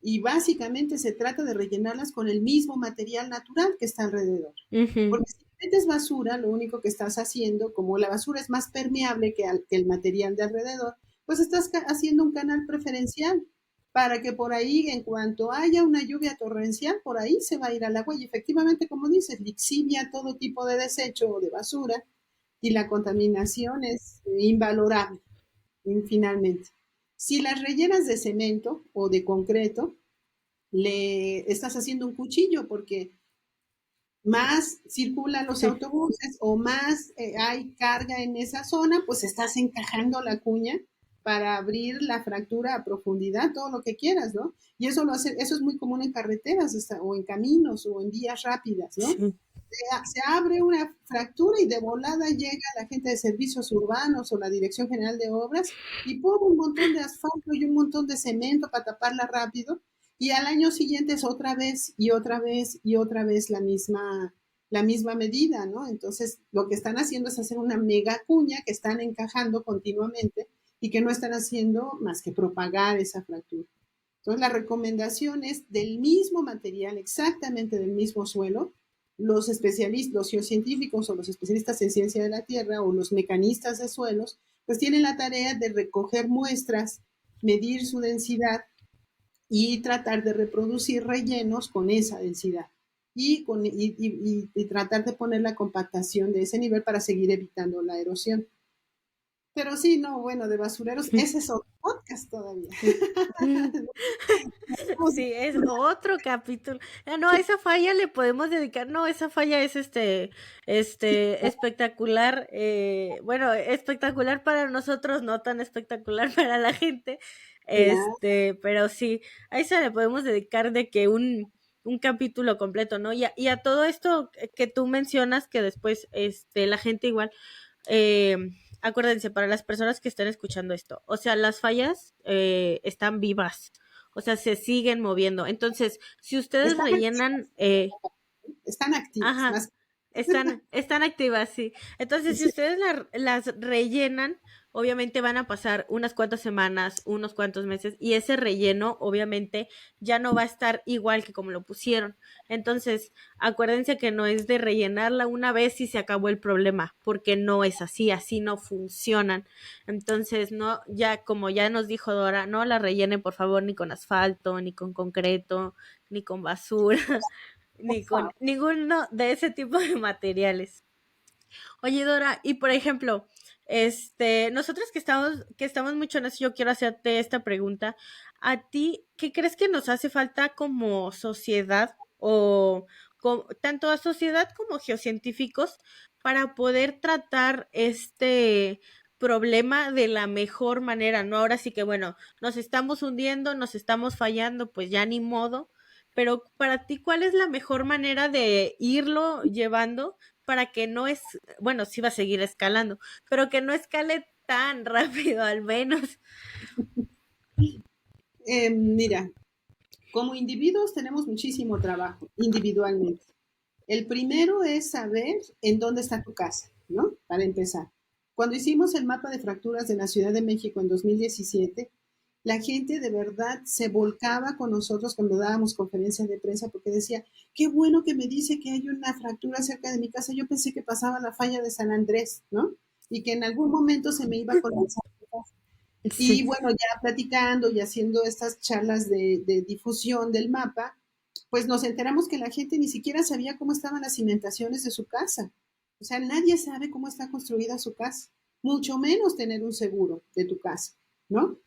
Y básicamente se trata de rellenarlas con el mismo material natural que está alrededor. Ujú. Porque si metes basura, lo único que estás haciendo, como la basura es más permeable que el material de alrededor, pues estás haciendo un canal preferencial para que por ahí, en cuanto haya una lluvia torrencial, por ahí se va a ir al agua y efectivamente, como dices, lixivia todo tipo de desecho o de basura y la contaminación es invalorable finalmente. Si las rellenas de cemento o de concreto, le estás haciendo un cuchillo porque más circulan los Sí. autobuses o más hay carga en esa zona, pues estás encajando la cuña para abrir la fractura a profundidad, todo lo que quieras, ¿no? Y eso es muy común en carreteras o en caminos o en vías rápidas, ¿no? Sí. Se abre una fractura y de volada llega la gente de servicios urbanos o la Dirección General de Obras y pone un montón de asfalto y un montón de cemento para taparla rápido y al año siguiente es otra vez y otra vez y otra vez la misma medida, ¿no? Entonces lo que están haciendo es hacer una mega cuña que están encajando continuamente y que no están haciendo más que propagar esa fractura. Entonces, la recomendación es del mismo material, exactamente del mismo suelo. Los especialistas, los geocientíficos o los especialistas en ciencia de la Tierra o los mecanistas de suelos, pues tienen la tarea de recoger muestras, medir su densidad y tratar de reproducir rellenos con esa densidad y tratar de poner la compactación de ese nivel para seguir evitando la erosión. Pero sí, no, bueno, de basureros, ese es otro podcast todavía. Sí, es otro capítulo. No, a esa falla le podemos dedicar, no, esa falla es espectacular, bueno, espectacular para nosotros, no tan espectacular para la gente, pero sí, a esa le podemos dedicar de que un capítulo completo, ¿no? Y a todo esto que tú mencionas, que después, la gente igual, eh, acuérdense, para las personas que están escuchando esto, o sea, las fallas están vivas, o sea, se siguen moviendo. Entonces, si ustedes Están rellenan, están activas, ajá, más. están activas, sí. Entonces, si Sí, ustedes las rellenan, obviamente van a pasar unas cuantas semanas, unos cuantos meses, y ese relleno, obviamente, ya no va a estar igual que como lo pusieron. Entonces, acuérdense que no es de rellenarla una vez y se acabó el problema, porque no es así, así no funcionan. Entonces, no, ya como ya nos dijo Dora, no la rellenen, por favor, ni con asfalto, ni con concreto, ni con basura, por ni con favor. ninguno de ese tipo de materiales. Oye, Dora, y por ejemplo, nosotros que estamos mucho en eso, yo quiero hacerte esta pregunta. ¿A ti qué crees que nos hace falta como sociedad o tanto a sociedad como geocientíficos para poder tratar problema de la mejor manera, ¿no? Ahora sí que, bueno, nos estamos hundiendo, nos estamos fallando, pues ya ni modo, pero para ti, ¿cuál es la mejor manera de irlo llevando para que no es, bueno, sí va a seguir escalando, pero que no escale tan rápido al menos? Mira, como individuos tenemos muchísimo trabajo individualmente. El primero es saber en dónde está tu casa, ¿no? Para empezar. Cuando hicimos el mapa de fracturas de la Ciudad de México en 2017, la gente de verdad se volcaba con nosotros cuando dábamos conferencias de prensa porque decía, qué bueno que me dice que hay una fractura cerca de mi casa. Yo pensé que pasaba la falla de San Andrés, ¿no? Y que en algún momento se me iba a colapsar. Y Sí. bueno, ya platicando y haciendo estas charlas de difusión del mapa, pues nos enteramos que la gente ni siquiera sabía cómo estaban las cimentaciones de su casa. O sea, nadie sabe cómo está construida su casa, mucho menos tener un seguro de tu casa, ¿no?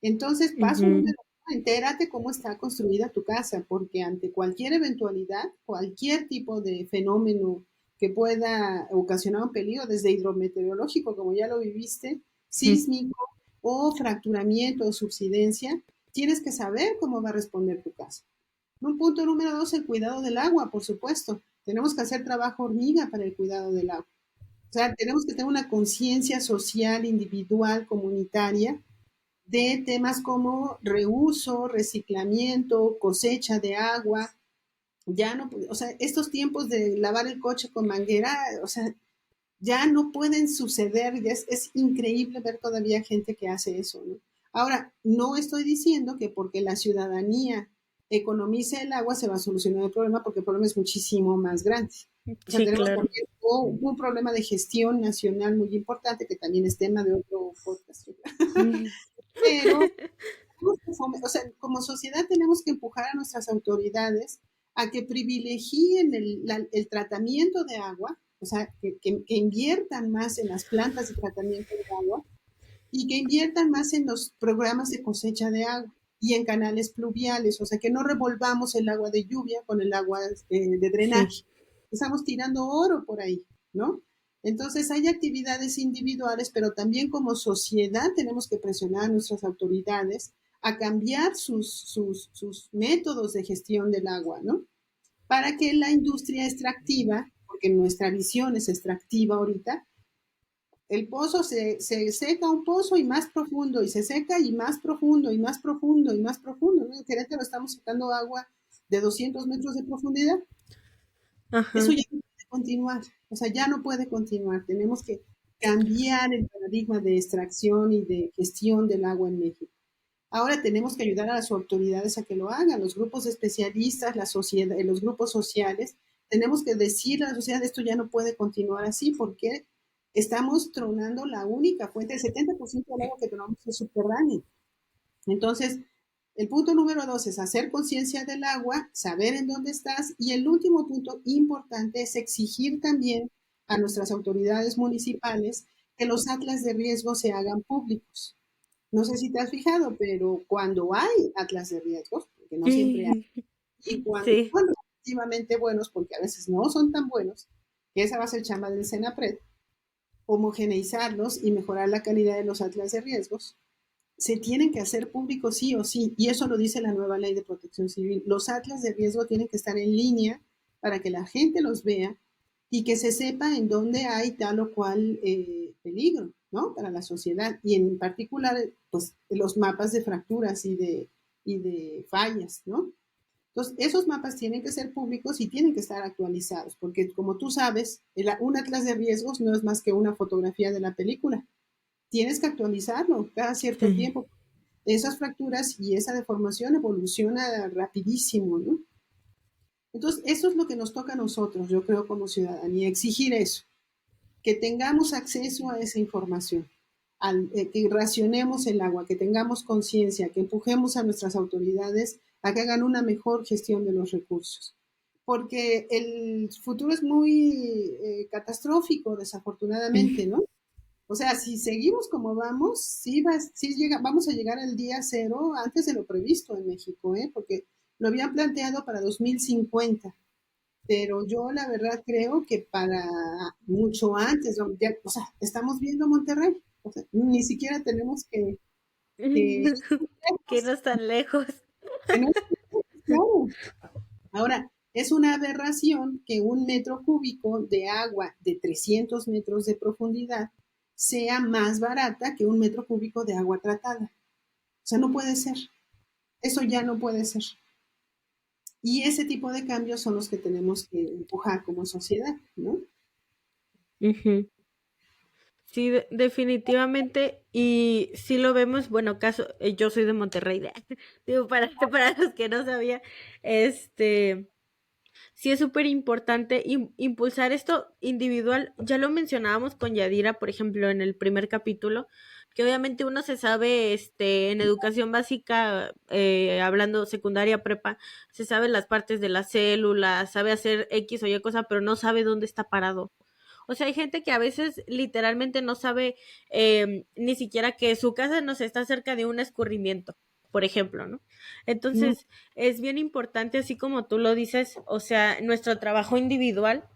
Entonces, paso Ujú. número uno, entérate cómo está construida tu casa, porque ante cualquier eventualidad, cualquier tipo de fenómeno que pueda ocasionar un peligro, desde hidrometeorológico, como ya lo viviste, sísmico o fracturamiento o subsidencia, tienes que saber cómo va a responder tu casa. Un punto número dos, el cuidado del agua, por supuesto. Tenemos que hacer trabajo hormiga para el cuidado del agua. O sea, tenemos que tener una conciencia social, individual, comunitaria, de temas como reuso, reciclamiento, cosecha de agua. Ya no, o sea, estos tiempos de lavar el coche con manguera, o sea, ya no pueden suceder, ya es increíble ver todavía gente que hace eso, ¿no? Ahora, no estoy diciendo que porque la ciudadanía economice el agua se va a solucionar el problema, porque el problema es muchísimo más grande. O sea, Sí, tenemos claro. también un problema de gestión nacional muy importante, que también es tema de otro podcast. Mm. Pero, o sea, como sociedad tenemos que empujar a nuestras autoridades a que privilegien el tratamiento de agua, o sea, que inviertan más en las plantas de tratamiento de agua y que inviertan más en los programas de cosecha de agua y en canales pluviales, o sea, que no revolvamos el agua de lluvia con el agua de Sí. drenaje. Estamos tirando oro por ahí, ¿no? Entonces hay actividades individuales, pero también como sociedad tenemos que presionar a nuestras autoridades a cambiar sus métodos de gestión del agua, ¿no? Para que la industria extractiva, porque nuestra visión es extractiva ahorita, el pozo se seca un pozo y más profundo, y se seca y más profundo, y más profundo, y más profundo, ¿no? En Querétaro estamos sacando agua de 200 metros de profundidad. Eso Ajá. ya no puede continuar, o sea, ya no puede continuar. Tenemos que cambiar el paradigma de extracción y de gestión del agua en México. Ahora tenemos que ayudar a las autoridades a que lo hagan, los grupos de especialistas, la sociedad, los grupos sociales. Tenemos que decirle a la sociedad, esto ya no puede continuar así, porque estamos tronando la única fuente, el 70% del agua que tomamos es subterránea. Entonces, el punto número dos es hacer conciencia del agua, saber en dónde estás, y el último punto importante es exigir también a nuestras autoridades municipales que los atlas de riesgo se hagan públicos. No sé si te has fijado, pero cuando hay atlas de riesgos, porque no siempre hay, Sí. y cuando Sí. son relativamente buenos, porque a veces no son tan buenos, que esa va a ser chamba del CENAPRED, homogeneizarlos y mejorar la calidad de los atlas de riesgos, se tienen que hacer públicos sí o sí, y eso lo dice la nueva ley de protección civil. Los atlas de riesgo tienen que estar en línea para que la gente los vea y que se sepa en dónde hay tal o cual peligro, ¿no? Para la sociedad, y en particular, pues, los mapas de fracturas y de fallas, ¿no? Entonces, esos mapas tienen que ser públicos y tienen que estar actualizados, porque como tú sabes, un atlas de riesgos no es más que una fotografía de la película. Tienes que actualizarlo cada cierto Sí. tiempo. Esas fracturas y esa deformación evoluciona rapidísimo, ¿no? Entonces, eso es lo que nos toca a nosotros, yo creo, como ciudadanía, exigir eso, que tengamos acceso a esa información, que racionemos el agua, que tengamos conciencia, que empujemos a nuestras autoridades a que hagan una mejor gestión de los recursos. Porque el futuro es muy catastrófico, desafortunadamente, ¿no? O sea, si seguimos como vamos, vamos a llegar al día cero antes de lo previsto en México, ¿eh? Porque lo habían planteado para 2050, pero yo la verdad creo que para mucho antes, o sea, estamos viendo Monterrey. O sea, ni siquiera tenemos que Que no están lejos. tenemos claro. Ahora, es una aberración que un metro cúbico de agua de 300 metros de profundidad sea más barata que un metro cúbico de agua tratada. O sea, no puede ser. Eso ya no puede ser. Y ese tipo de cambios son los que tenemos que empujar como sociedad, ¿no? Ujú. Sí, definitivamente. Y si lo vemos, bueno, yo soy de Monterrey, digo, para los que no sabía, este, sí es súper importante impulsar esto individual. Ya lo mencionábamos con Yadira, por ejemplo, en el primer capítulo, que obviamente uno se sabe, en educación básica, hablando secundaria, prepa, se sabe las partes de las células, sabe hacer X o Y cosa, pero no sabe dónde está parado. O sea, hay gente que a veces literalmente no sabe ni siquiera que su casa no está cerca de un escurrimiento, por ejemplo, ¿no? Mm, Entonces, es bien importante, así como tú lo dices, o sea, nuestro trabajo individual,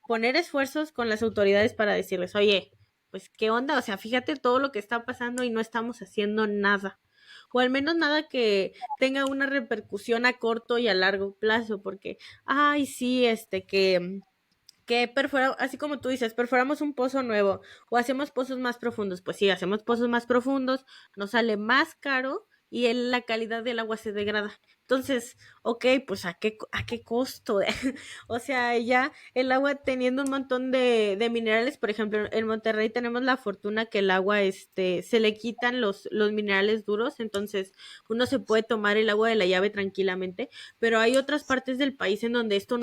poner esfuerzos con las autoridades para decirles, oye, pues, ¿qué onda? O sea, fíjate todo lo que está pasando y no estamos haciendo nada. O al menos nada que tenga una repercusión a corto y a largo plazo, porque, ay, sí, que así como tú dices, perforamos un pozo nuevo o hacemos pozos más profundos. Pues sí, hacemos pozos más profundos, nos sale más caro y la calidad del agua se degrada. Entonces, ok, pues a qué costo? O sea, ya el agua teniendo un montón de minerales, por ejemplo, en Monterrey tenemos la fortuna que el agua, se le quitan los minerales duros, entonces uno se puede tomar el agua de la llave tranquilamente, pero hay otras partes del país en donde esto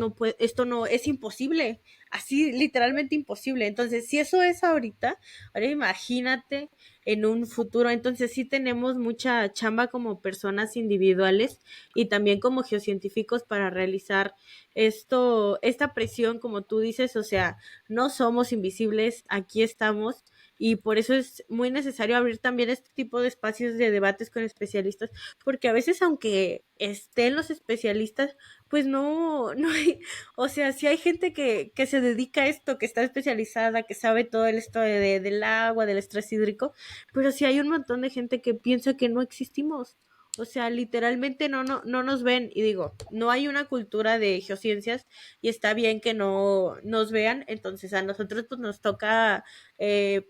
no es imposible, así literalmente imposible. Entonces, si eso es ahorita, ahora imagínate en un futuro. Entonces, sí tenemos mucha chamba como personas individuales y también como geocientíficos para realizar esta presión, como tú dices, o sea, no somos invisibles, aquí estamos. Y por eso es muy necesario abrir también este tipo de espacios de debates con especialistas, porque a veces aunque estén los especialistas, pues no hay, o sea, si hay gente que se dedica a esto, que está especializada, que sabe todo esto del agua, del estrés hídrico, pero sí hay un montón de gente que piensa que no existimos. O sea, literalmente no nos ven. Y digo, no hay una cultura de geociencias y está bien que no nos vean. Entonces a nosotros pues nos toca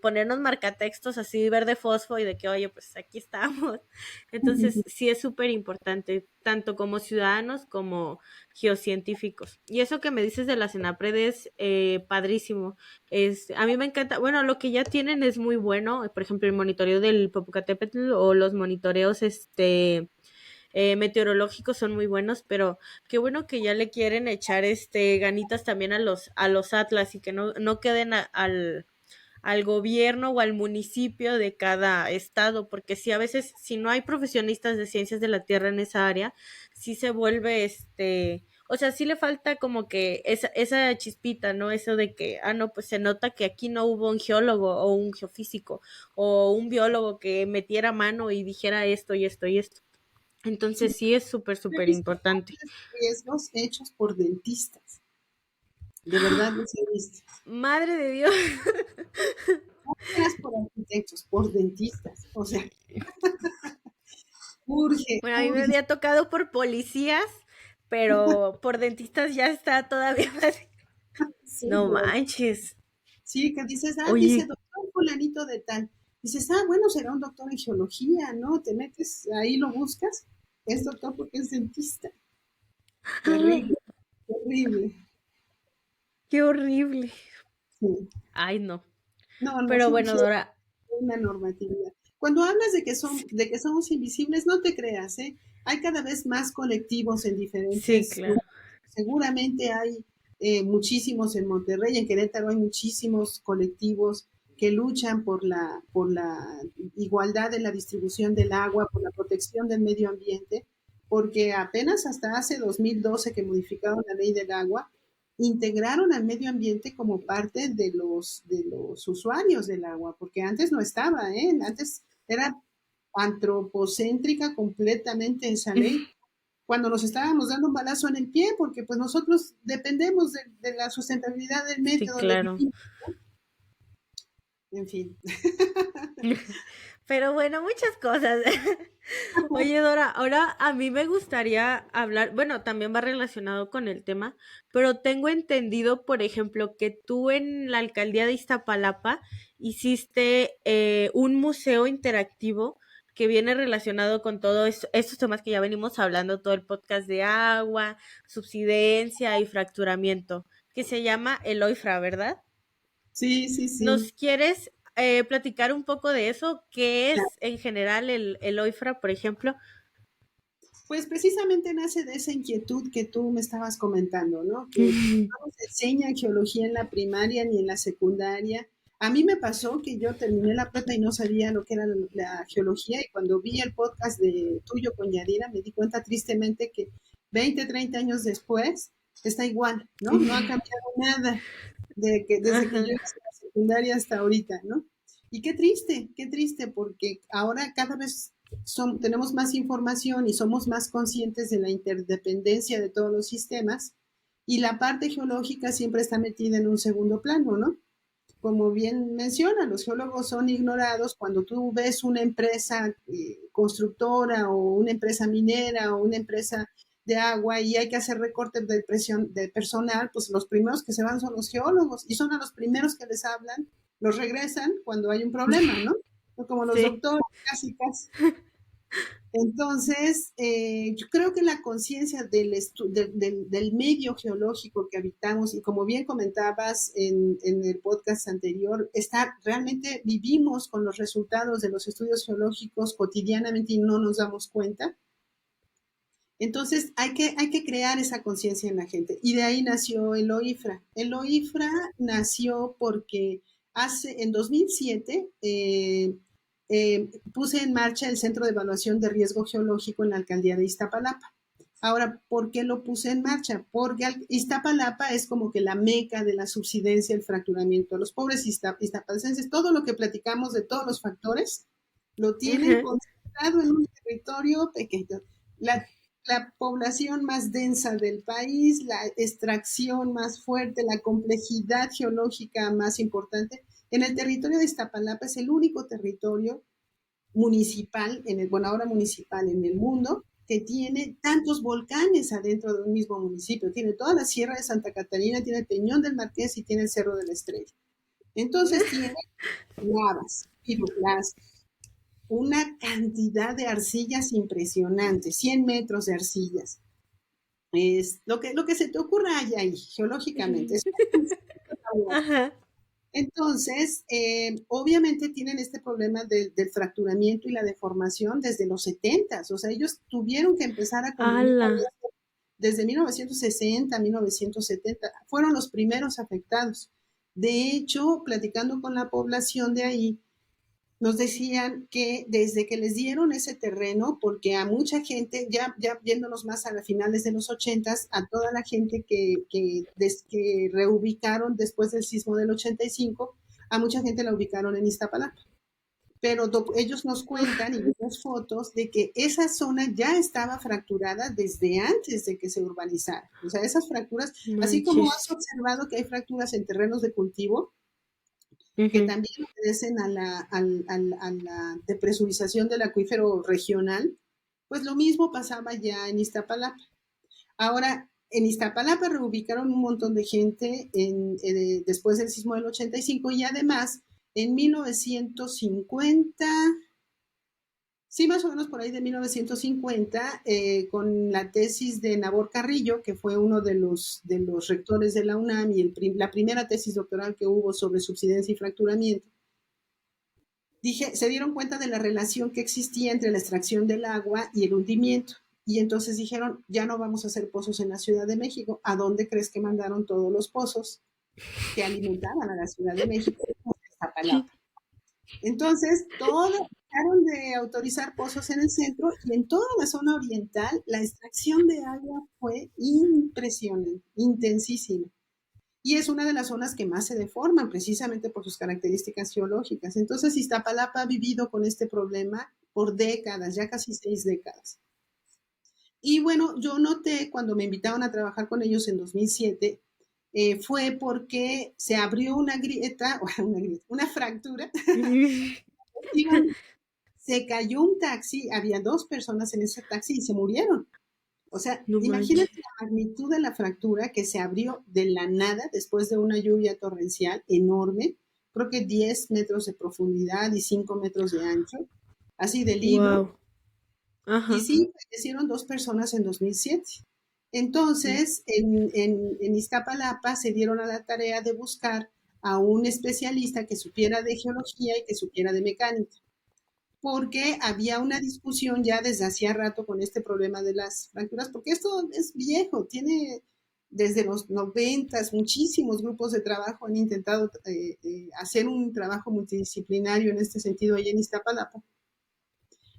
ponernos marcatextos así verde fosfo y de que, oye, pues aquí estamos. Entonces sí es súper importante, tanto como ciudadanos como geocientíficos. Y eso que me dices de la CENAPRED es padrísimo. A mí me encanta, bueno, lo que ya tienen es muy bueno, por ejemplo, el monitoreo del Popocatépetl o los monitoreos meteorológicos son muy buenos, pero qué bueno que ya le quieren echar ganitas también a los atlas y que no queden al gobierno o al municipio de cada estado, porque si a veces, si no hay profesionistas de ciencias de la Tierra en esa área, sí se vuelve o sea, sí le falta como que esa chispita, ¿no? Eso de que, no, pues se nota que aquí no hubo un geólogo o un geofísico o un biólogo que metiera mano y dijera esto y esto y esto. sí, Entonces sí es súper, he súper visto importante. riesgos hechos por dentistas. De verdad los he visto. Madre de Dios. No creas por arquitectos, por dentistas. O sea, urge, Bueno, a mí me urge. había tocado por policías, pero por dentistas ya está todavía más. Sí, No pero manches. sí, que dices, dice Oye, doctor fulanito de tal. Dices, bueno, será un doctor en geología, ¿no? Te metes, ahí lo buscas. Es doctor porque es dentista. Terrible, terrible. qué horrible. Sí. Ay, no. No, no, Pero sí, bueno, sí, Dora, una normatividad. Cuando hablas de que somos invisibles, no te creas, ¿eh? Hay cada vez más colectivos en sí, diferentes claro. lugares. Seguramente hay muchísimos en Monterrey, en Querétaro hay muchísimos colectivos que luchan por la igualdad en la distribución del agua, por la protección del medio ambiente, porque apenas hasta hace 2012 que modificaron la ley del agua, integraron al medio ambiente como parte de los usuarios del agua, porque antes no estaba, ¿eh? Antes era antropocéntrica completamente esa ley, cuando nos estábamos dando un balazo en el pie, porque pues nosotros dependemos de la sustentabilidad del Sí, medio donde claro. vivimos. en fin. Pero bueno, muchas cosas. Oye, Dora, ahora a mí me gustaría hablar, bueno, también va relacionado con el tema, pero tengo entendido, por ejemplo, que tú en la alcaldía de Iztapalapa hiciste un museo interactivo que viene relacionado con todos estos temas que ya venimos hablando, todo el podcast de agua, subsidencia y fracturamiento, que se llama el OIFRA, ¿verdad? Sí, sí, sí. ¿Nos quieres platicar un poco de eso? ¿Qué es en general el OIFRA, por ejemplo? Pues precisamente nace de esa inquietud que tú me estabas comentando, ¿no? Que no nos enseñan geología en la primaria ni en la secundaria. A mí me pasó que yo terminé la prepa y no sabía lo que era la geología y cuando vi el podcast de tuyo con Yadira me di cuenta tristemente que 20, 30 años después está igual, ¿no? No ha cambiado nada desde que yo Ajá. hice la secundaria hasta ahorita, ¿no? Y qué triste, porque ahora cada vez tenemos más información y somos más conscientes de la interdependencia de todos los sistemas y la parte geológica siempre está metida en un segundo plano, ¿no? Como bien menciona, los geólogos son ignorados cuando tú ves una empresa constructora o una empresa minera o una empresa de agua y hay que hacer recortes de presión de personal, pues los primeros que se van son los geólogos y son a los primeros que les hablan, los regresan cuando hay un problema, ¿no? Como los Sí. doctores, casi, casi. Entonces, yo creo que la conciencia del medio geológico que habitamos, y como bien comentabas en el podcast anterior, realmente vivimos con los resultados de los estudios geológicos cotidianamente y no nos damos cuenta. Entonces, hay que crear esa conciencia en la gente. Y de ahí nació el OIFRA. El OIFRA nació porque en 2007 puse en marcha el Centro de Evaluación de Riesgo Geológico en la alcaldía de Iztapalapa. Ahora, ¿por qué lo puse en marcha? Porque Iztapalapa es como que la meca de la subsidencia, el fracturamiento. Los pobres iztapalenses, todo lo que platicamos de todos los factores, lo tienen Ajá. concentrado en un territorio pequeño. La, la población más densa del país, la extracción más fuerte, la complejidad geológica más importante. En el territorio de Iztapalapa es el único territorio municipal, bueno, ahora municipal en el mundo, que tiene tantos volcanes adentro de un mismo municipio. Tiene toda la Sierra de Santa Catarina, tiene el Peñón del Marqués y tiene el Cerro de la Estrella. Entonces tiene lavas, piroclastos, una cantidad de arcillas impresionante, 100 metros de arcillas. Es lo que se te ocurra hay ahí, geológicamente. Es Ajá. entonces, obviamente tienen este problema del fracturamiento y la deformación desde los 70, o sea, ellos tuvieron que empezar a convivir con ¡Hala! esto desde 1960, 1970, fueron los primeros afectados. De hecho, platicando con la población de ahí, nos decían que desde que les dieron ese terreno, porque a mucha gente, ya viéndonos más a finales de los 80, a toda la gente que reubicaron después del sismo del 85, a mucha gente la ubicaron en Iztapalapa. Pero ellos nos cuentan y vemos fotos de que esa zona ya estaba fracturada desde antes de que se urbanizara. O sea, esas fracturas, así como has Manches. observado que hay fracturas en terrenos de cultivo, que Ujú. también obedecen a la depresurización del acuífero regional, pues lo mismo pasaba ya en Iztapalapa. Ahora, en Iztapalapa reubicaron un montón de gente después del sismo del 85 y además en 1950, sí, más o menos por ahí de 1950, con la tesis de Nabor Carrillo, que fue uno de los rectores de la UNAM y la primera tesis doctoral que hubo sobre subsidencia y fracturamiento, se dieron cuenta de la relación que existía entre la extracción del agua y el hundimiento. Y entonces dijeron, ya no vamos a hacer pozos en la Ciudad de México. ¿A dónde crees que mandaron todos los pozos que alimentaban a la Ciudad de México? A Palapa. Entonces, dejaron de autorizar pozos en el centro y en toda la zona oriental la extracción de agua fue impresionante, intensísima. Y es una de las zonas que más se deforman precisamente por sus características geológicas. Entonces, Iztapalapa ha vivido con este problema por décadas, ya casi 6 décadas. Y bueno, yo noté cuando me invitaron a trabajar con ellos en 2007, fue porque se abrió una grieta, una fractura. Se cayó un taxi, había 2 personas en ese taxi y se murieron. O sea, No imagínate manches. la magnitud de la fractura que se abrió de la nada después de una lluvia torrencial enorme, creo que 10 metros de profundidad y 5 metros de ancho, así de libro. Wow. Y Ajá. sí, fallecieron 2 personas en 2007. Entonces, en Iztapalapa se dieron a la tarea de buscar a un especialista que supiera de geología y que supiera de mecánica, porque había una discusión ya desde hacía rato con este problema de las fracturas, porque esto es viejo, tiene desde los 90 muchísimos grupos de trabajo han intentado hacer un trabajo multidisciplinario en este sentido ahí en Iztapalapa.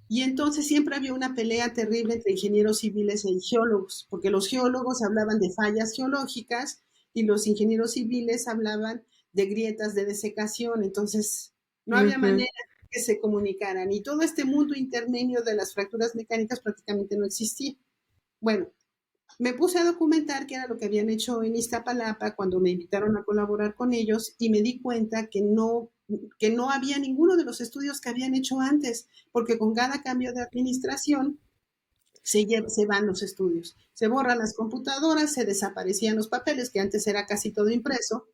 Y entonces siempre había una pelea terrible entre ingenieros civiles e geólogos, porque los geólogos hablaban de fallas geológicas y los ingenieros civiles hablaban de grietas de desecación. Entonces no había Ujú. manera que se comunicaran y todo este mundo intermedio de las fracturas mecánicas prácticamente no existía. Bueno, me puse a documentar qué era lo que habían hecho en Iztapalapa cuando me invitaron a colaborar con ellos y me di cuenta que no había ninguno de los estudios que habían hecho antes, porque con cada cambio de administración se van los estudios, se borran las computadoras, se desaparecían los papeles, que antes era casi todo impreso,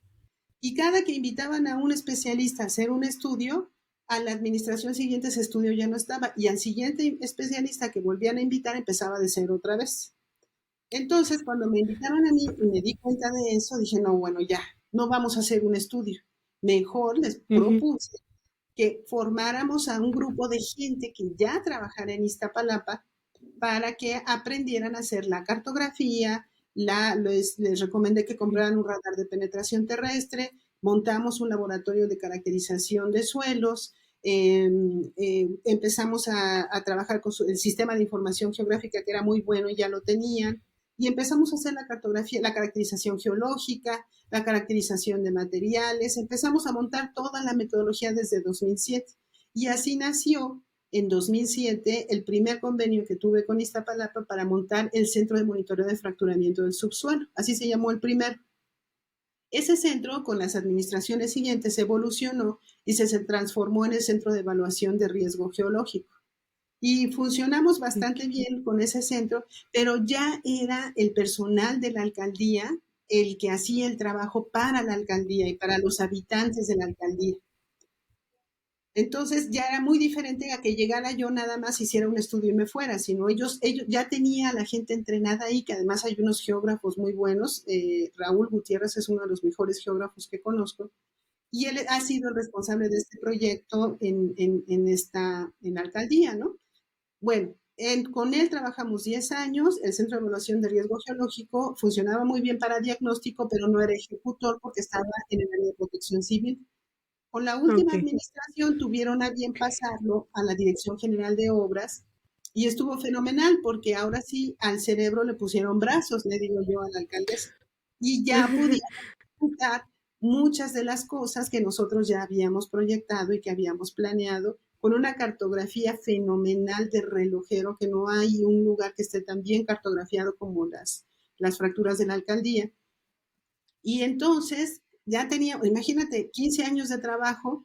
y cada que invitaban a un especialista a hacer un estudio, a la administración siguiente ese estudio ya no estaba, y al siguiente especialista que volvían a invitar empezaba de cero otra vez. Entonces, cuando me invitaron a mí y me di cuenta de eso, dije, no, bueno, ya, no vamos a hacer un estudio. Mejor les Ujú. propuse que formáramos a un grupo de gente que ya trabajara en Iztapalapa para que aprendieran a hacer la cartografía, les recomendé que compraran un radar de penetración terrestre, montamos un laboratorio de caracterización de suelos, empezamos a trabajar con el sistema de información geográfica que era muy bueno y ya lo tenían, y empezamos a hacer la cartografía, la caracterización geológica, la caracterización de materiales, empezamos a montar toda la metodología desde 2007 y así nació en 2007 el primer convenio que tuve con Iztapalapa para montar el Centro de Monitoreo de Fracturamiento del Subsuelo, así se llamó el primer. Ese centro, con las administraciones siguientes, evolucionó y se transformó en el Centro de Evaluación de Riesgo Geológico. Y funcionamos bastante Ok. bien con ese centro, pero ya era el personal de la alcaldía el que hacía el trabajo para la alcaldía y para los habitantes de la alcaldía. Entonces ya era muy diferente a que llegara yo nada más, hiciera un estudio y me fuera, sino ellos ya tenía a la gente entrenada ahí, que además hay unos geógrafos muy buenos. Raúl Gutiérrez es uno de los mejores geógrafos que conozco, y él ha sido el responsable de este proyecto en la alcaldía, ¿no? Bueno, con él trabajamos 10 años, el Centro de Evaluación de Riesgo Geológico funcionaba muy bien para diagnóstico, pero no era ejecutor porque estaba en el área de protección civil. Con la última Ok. administración tuvieron a bien pasarlo a la Dirección General de Obras y estuvo fenomenal porque ahora sí al cerebro le pusieron brazos, le digo yo a la alcaldesa, y ya pudieron ejecutar muchas de las cosas que nosotros ya habíamos proyectado y que habíamos planeado con una cartografía fenomenal de relojero, que no hay un lugar que esté tan bien cartografiado como las fracturas de la alcaldía. Y entonces ya tenía, imagínate, 15 años de trabajo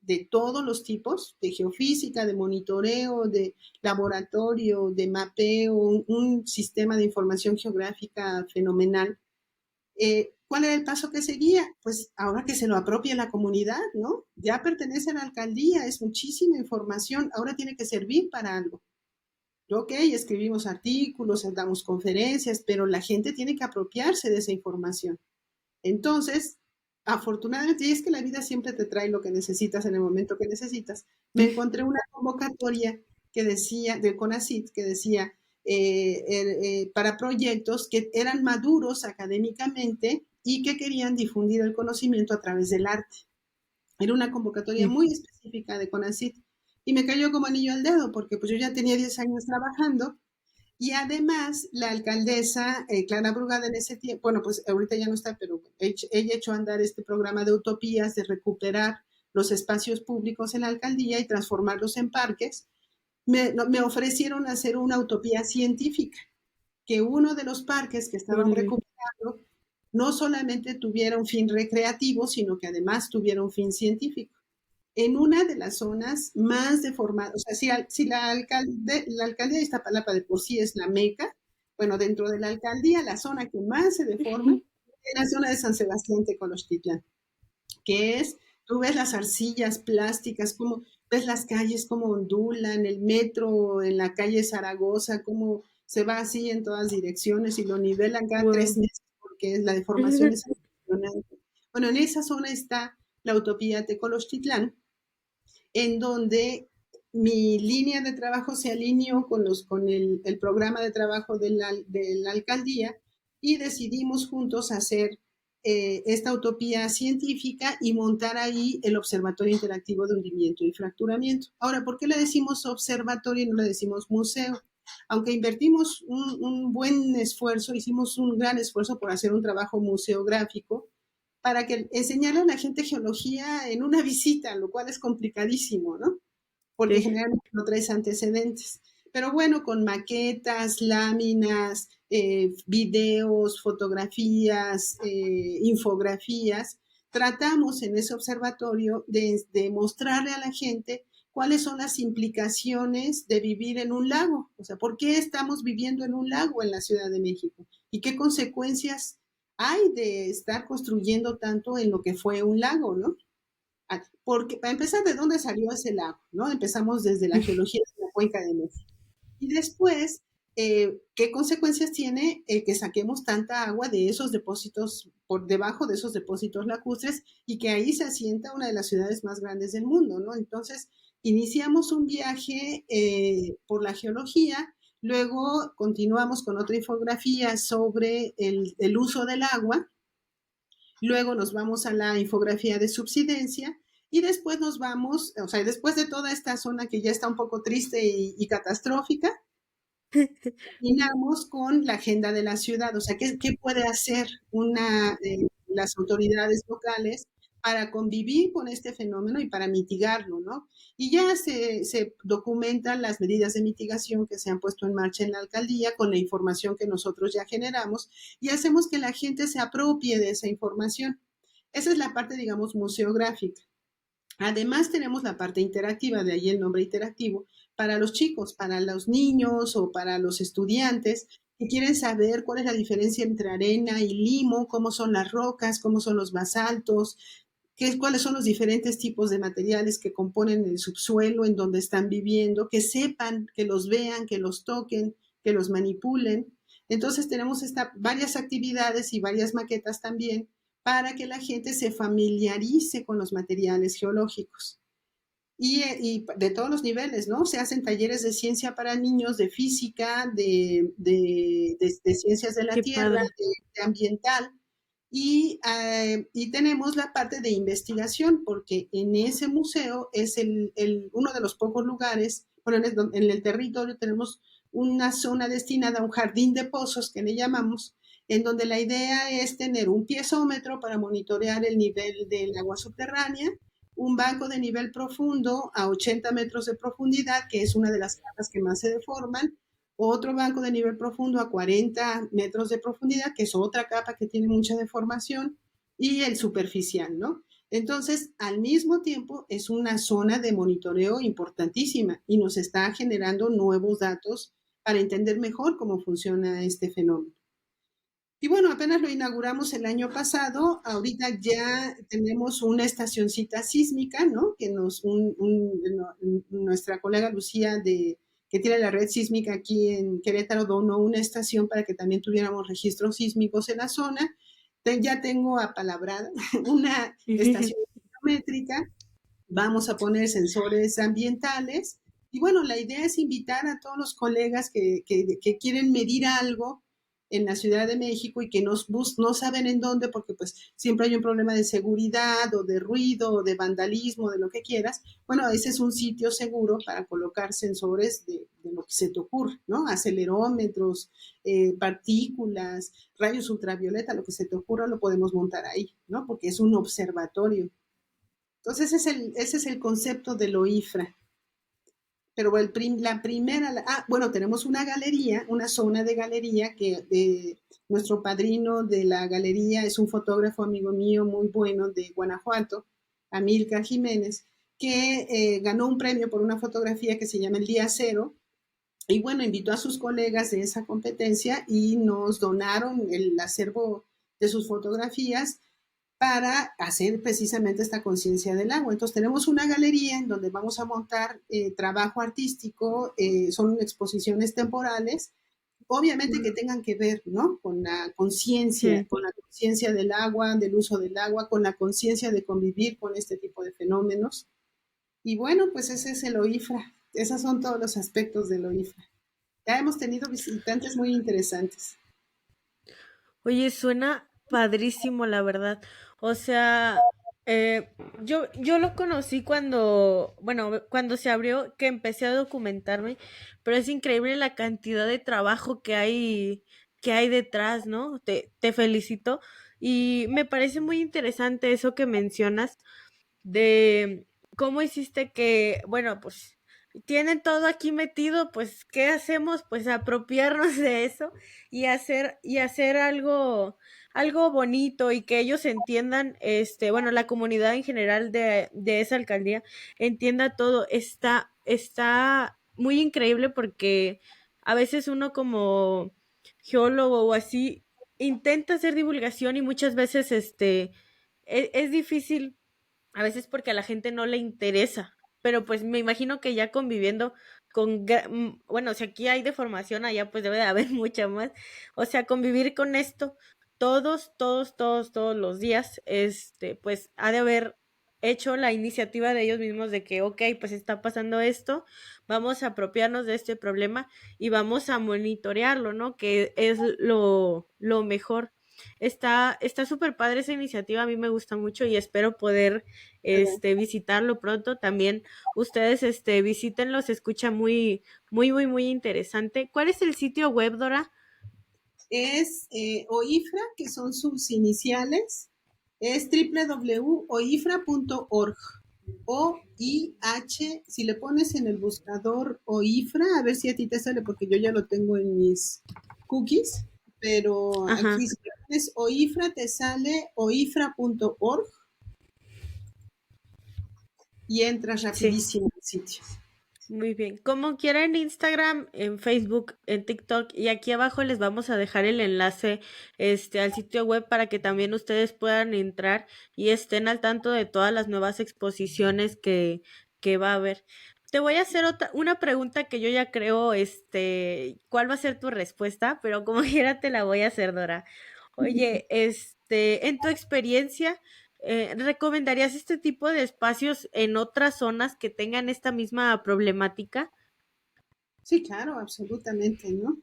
de todos los tipos, de geofísica, de monitoreo, de laboratorio, de mapeo, un sistema de información geográfica fenomenal. ¿Cuál era el paso que seguía? Pues ahora que se lo apropie la comunidad, ¿no? Ya pertenece a la alcaldía, es muchísima información, ahora tiene que servir para algo. Ok, escribimos artículos, damos conferencias, pero la gente tiene que apropiarse de esa información. Entonces, afortunadamente, y es que la vida siempre te trae lo que necesitas en el momento que necesitas, me encontré una convocatoria que decía, de CONACYT, que decía, para proyectos que eran maduros académicamente y que querían difundir el conocimiento a través del arte. Era una convocatoria Sí. muy específica de CONACYT y me cayó como anillo al dedo porque pues yo ya tenía 10 años trabajando y además, la alcaldesa Clara Brugada en ese tiempo, bueno, pues ahorita ya no está, pero ella echó a andar este programa de utopías, de recuperar los espacios públicos en la alcaldía y transformarlos en parques. Me ofrecieron hacer una utopía científica, que uno de los parques que estaban Órale. recuperando no solamente tuviera un fin recreativo, sino que además tuviera un fin científico. En una de las zonas más deformadas, o sea, si la alcaldía de Iztapalapa de por sí es la meca, bueno, dentro de la alcaldía, la zona que más se deforma es la zona de San Sebastián Tecolotitlán, que es, tú ves las arcillas plásticas, como ves las calles como ondulan, el metro en la calle Zaragoza, como se va así en todas direcciones y lo nivelan cada Wow. 3 meses porque la deformación es impresionante. Bueno, en esa zona está la utopía Tecolotitlán, en donde mi línea de trabajo se alineó con el programa de trabajo de la alcaldía y decidimos juntos hacer esta utopía científica y montar ahí el Observatorio Interactivo de Hundimiento y Fracturamiento. Ahora, ¿por qué le decimos observatorio y no le decimos museo? Aunque invertimos un buen esfuerzo, hicimos un gran esfuerzo por hacer un trabajo museográfico, para que enseñarle a la gente geología en una visita, lo cual es complicadísimo, ¿no? Porque Sí. generalmente no traes antecedentes. Pero bueno, con maquetas, láminas, videos, fotografías, infografías, tratamos en ese observatorio de mostrarle a la gente cuáles son las implicaciones de vivir en un lago. O sea, ¿por qué estamos viviendo en un lago en la Ciudad de México? ¿Y qué consecuencias hay de estar construyendo tanto en lo que fue un lago, ¿no? Porque para empezar, ¿de dónde salió ese lago? ¿No? Empezamos desde la geología de la cuenca de México. Y después, ¿qué consecuencias tiene que saquemos tanta agua de esos depósitos, por debajo de esos depósitos lacustres, y que ahí se asienta una de las ciudades más grandes del mundo, ¿no? Entonces, iniciamos un viaje por la geología, luego continuamos con otra infografía sobre el uso del agua, luego nos vamos a la infografía de subsidencia y después nos vamos, o sea, después de toda esta zona que ya está un poco triste y catastrófica, terminamos con la agenda de la ciudad, o sea, ¿qué puede hacer las autoridades locales para convivir con este fenómeno y para mitigarlo, ¿no? Y ya se documentan las medidas de mitigación que se han puesto en marcha en la alcaldía con la información que nosotros ya generamos y hacemos que la gente se apropie de esa información. Esa es la parte, digamos, museográfica. Además tenemos la parte interactiva, de ahí el nombre interactivo, para los chicos, para los niños o para los estudiantes que quieren saber cuál es la diferencia entre arena y limo, cómo son las rocas, cómo son los basaltos, cuáles son los diferentes tipos de materiales que componen el subsuelo en donde están viviendo, que sepan, que los vean, que los toquen, que los manipulen. Entonces tenemos varias actividades y varias maquetas también para que la gente se familiarice con los materiales geológicos. Y de todos los niveles, ¿no? Se hacen talleres de ciencia para niños, de física, de ciencias de la Qué tierra, padre. de ambiental, y tenemos la parte de investigación, porque en ese museo es uno de los pocos lugares, bueno, en el territorio tenemos una zona destinada a un jardín de pozos, que le llamamos, en donde la idea es tener un piezómetro para monitorear el nivel del agua subterránea, un banco de nivel profundo a 80 metros de profundidad, que es una de las capas que más se deforman, otro banco de nivel profundo a 40 metros de profundidad, que es otra capa que tiene mucha deformación, y el superficial, ¿no? Entonces, al mismo tiempo, es una zona de monitoreo importantísima y nos está generando nuevos datos para entender mejor cómo funciona este fenómeno. Y bueno, apenas lo inauguramos el año pasado, ahorita ya tenemos una estacioncita sísmica, ¿no? Que nuestra colega Lucía, que tiene la red sísmica aquí en Querétaro, donó una estación para que también tuviéramos registros sísmicos en la zona. Ya tengo apalabrada una estación métrica, vamos a poner sensores ambientales y bueno, la idea es invitar a todos los colegas que quieren medir algo en la Ciudad de México y que no saben en dónde porque pues siempre hay un problema de seguridad o de ruido o de vandalismo, de lo que quieras. Bueno, ese es un sitio seguro para colocar sensores de lo que se te ocurre, ¿no? Acelerómetros, partículas, rayos ultravioleta, lo que se te ocurra lo podemos montar ahí, ¿no? Porque es un observatorio. Entonces ese es el concepto del OIFRA. pero la primera, bueno, tenemos una galería, una zona de galería que nuestro padrino de la galería es un fotógrafo amigo mío muy bueno de Guanajuato, Amílcar Jiménez, que ganó un premio por una fotografía que se llama El Día Cero. Y bueno, invitó a sus colegas de esa competencia y nos donaron el acervo de sus fotografías para hacer precisamente esta conciencia del agua. Entonces tenemos una galería en donde vamos a montar trabajo artístico, son exposiciones temporales, obviamente que tengan que ver, ¿no? Con la conciencia del agua, del uso del agua, con la conciencia de convivir con este tipo de fenómenos. Y bueno, pues ese es el OIFRA. Esos son todos los aspectos del OIFRA. Ya hemos tenido visitantes muy interesantes. Oye, suena padrísimo, la verdad. O sea, eh, yo lo conocí cuando, bueno, cuando se abrió, que empecé a documentarme, pero es increíble la cantidad de trabajo que hay detrás, ¿no? Te felicito. Y me parece muy interesante eso que mencionas de cómo hiciste que, bueno, pues tienen todo aquí metido, pues ¿qué hacemos? Pues apropiarnos de eso y hacer algo bonito y que ellos entiendan, bueno, la comunidad en general de esa alcaldía entienda todo. Está muy increíble porque a veces uno como geólogo o así intenta hacer divulgación y muchas veces es difícil a veces porque a la gente no le interesa, pero pues me imagino que ya conviviendo bueno, si aquí hay deformación, allá pues debe de haber mucha más. O sea, convivir con esto todos los días, pues ha de haber hecho la iniciativa de ellos mismos de que, ok, pues está pasando esto, vamos a apropiarnos de este problema y vamos a monitorearlo, ¿no? Que es lo mejor. Está súper padre esa iniciativa, a mí me gusta mucho y espero poder visitarlo pronto. También ustedes visítenlo, se escucha muy interesante. ¿Cuál es el sitio web, Dora? Es OIFRA, que son sus iniciales, es www.oifra.org. OIH, si le pones en el buscador OIFRA, a ver si a ti te sale, porque yo ya lo tengo en mis cookies, pero Ajá, aquí si le pones OIFRA, te sale oifra.org y entras sí. rapidísimo al sitio. Muy bien. Como quiera en Instagram, en Facebook, en TikTok y aquí abajo les vamos a dejar el enlace al sitio web para que también ustedes puedan entrar y estén al tanto de todas las nuevas exposiciones que va a haber. Te voy a hacer una pregunta que yo ya creo, ¿cuál va a ser tu respuesta? Pero como quiera te la voy a hacer, Dora. Oye, en tu experiencia, ¿recomendarías este tipo de espacios en otras zonas que tengan esta misma problemática? Sí, claro, absolutamente, ¿no?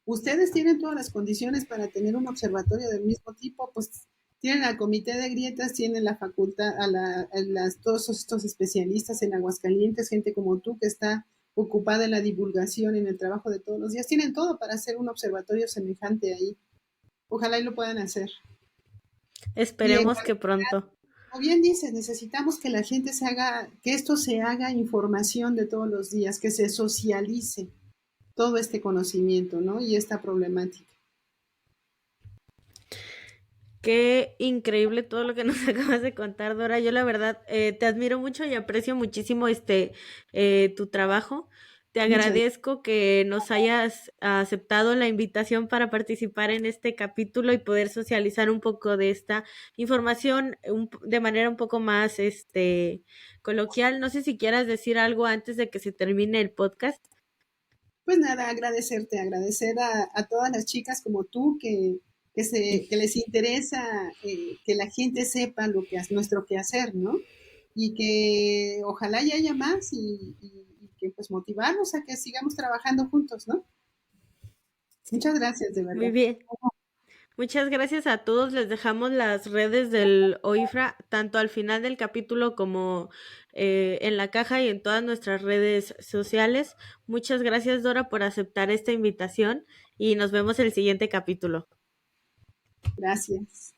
Ustedes tienen todas las condiciones para tener un observatorio del mismo tipo, pues tienen al comité de grietas, tienen la facultad, todos estos especialistas en Aguascalientes, gente como tú que está ocupada en la divulgación, en el trabajo de todos los días, tienen todo para hacer un observatorio semejante ahí. Ojalá y lo puedan hacer. Y en Esperemos que pronto. como bien dices, necesitamos que la gente que esto se haga información de todos los días, que se socialice todo este conocimiento, ¿no? Y esta problemática. Qué increíble todo lo que nos acabas de contar, Dora. Yo la verdad te admiro mucho y aprecio muchísimo tu trabajo. Te Muchas agradezco que nos hayas aceptado la invitación para participar en este capítulo y poder socializar un poco de esta información de manera un poco más coloquial. No sé si quieras decir algo antes de que se termine el podcast. Pues nada, agradecerte, agradecer a todas las chicas como tú que les interesa que la gente sepa lo que es nuestro quehacer, ¿no? Y que ojalá y haya más y que pues motivarnos a que sigamos trabajando juntos, ¿no? Muchas gracias, de Muy verdad. bien. Muchas gracias a todos. Les dejamos las redes del OIFRA, tanto al final del capítulo como en la caja y en todas nuestras redes sociales. Muchas gracias, Dora, por aceptar esta invitación y nos vemos en el siguiente capítulo. Gracias.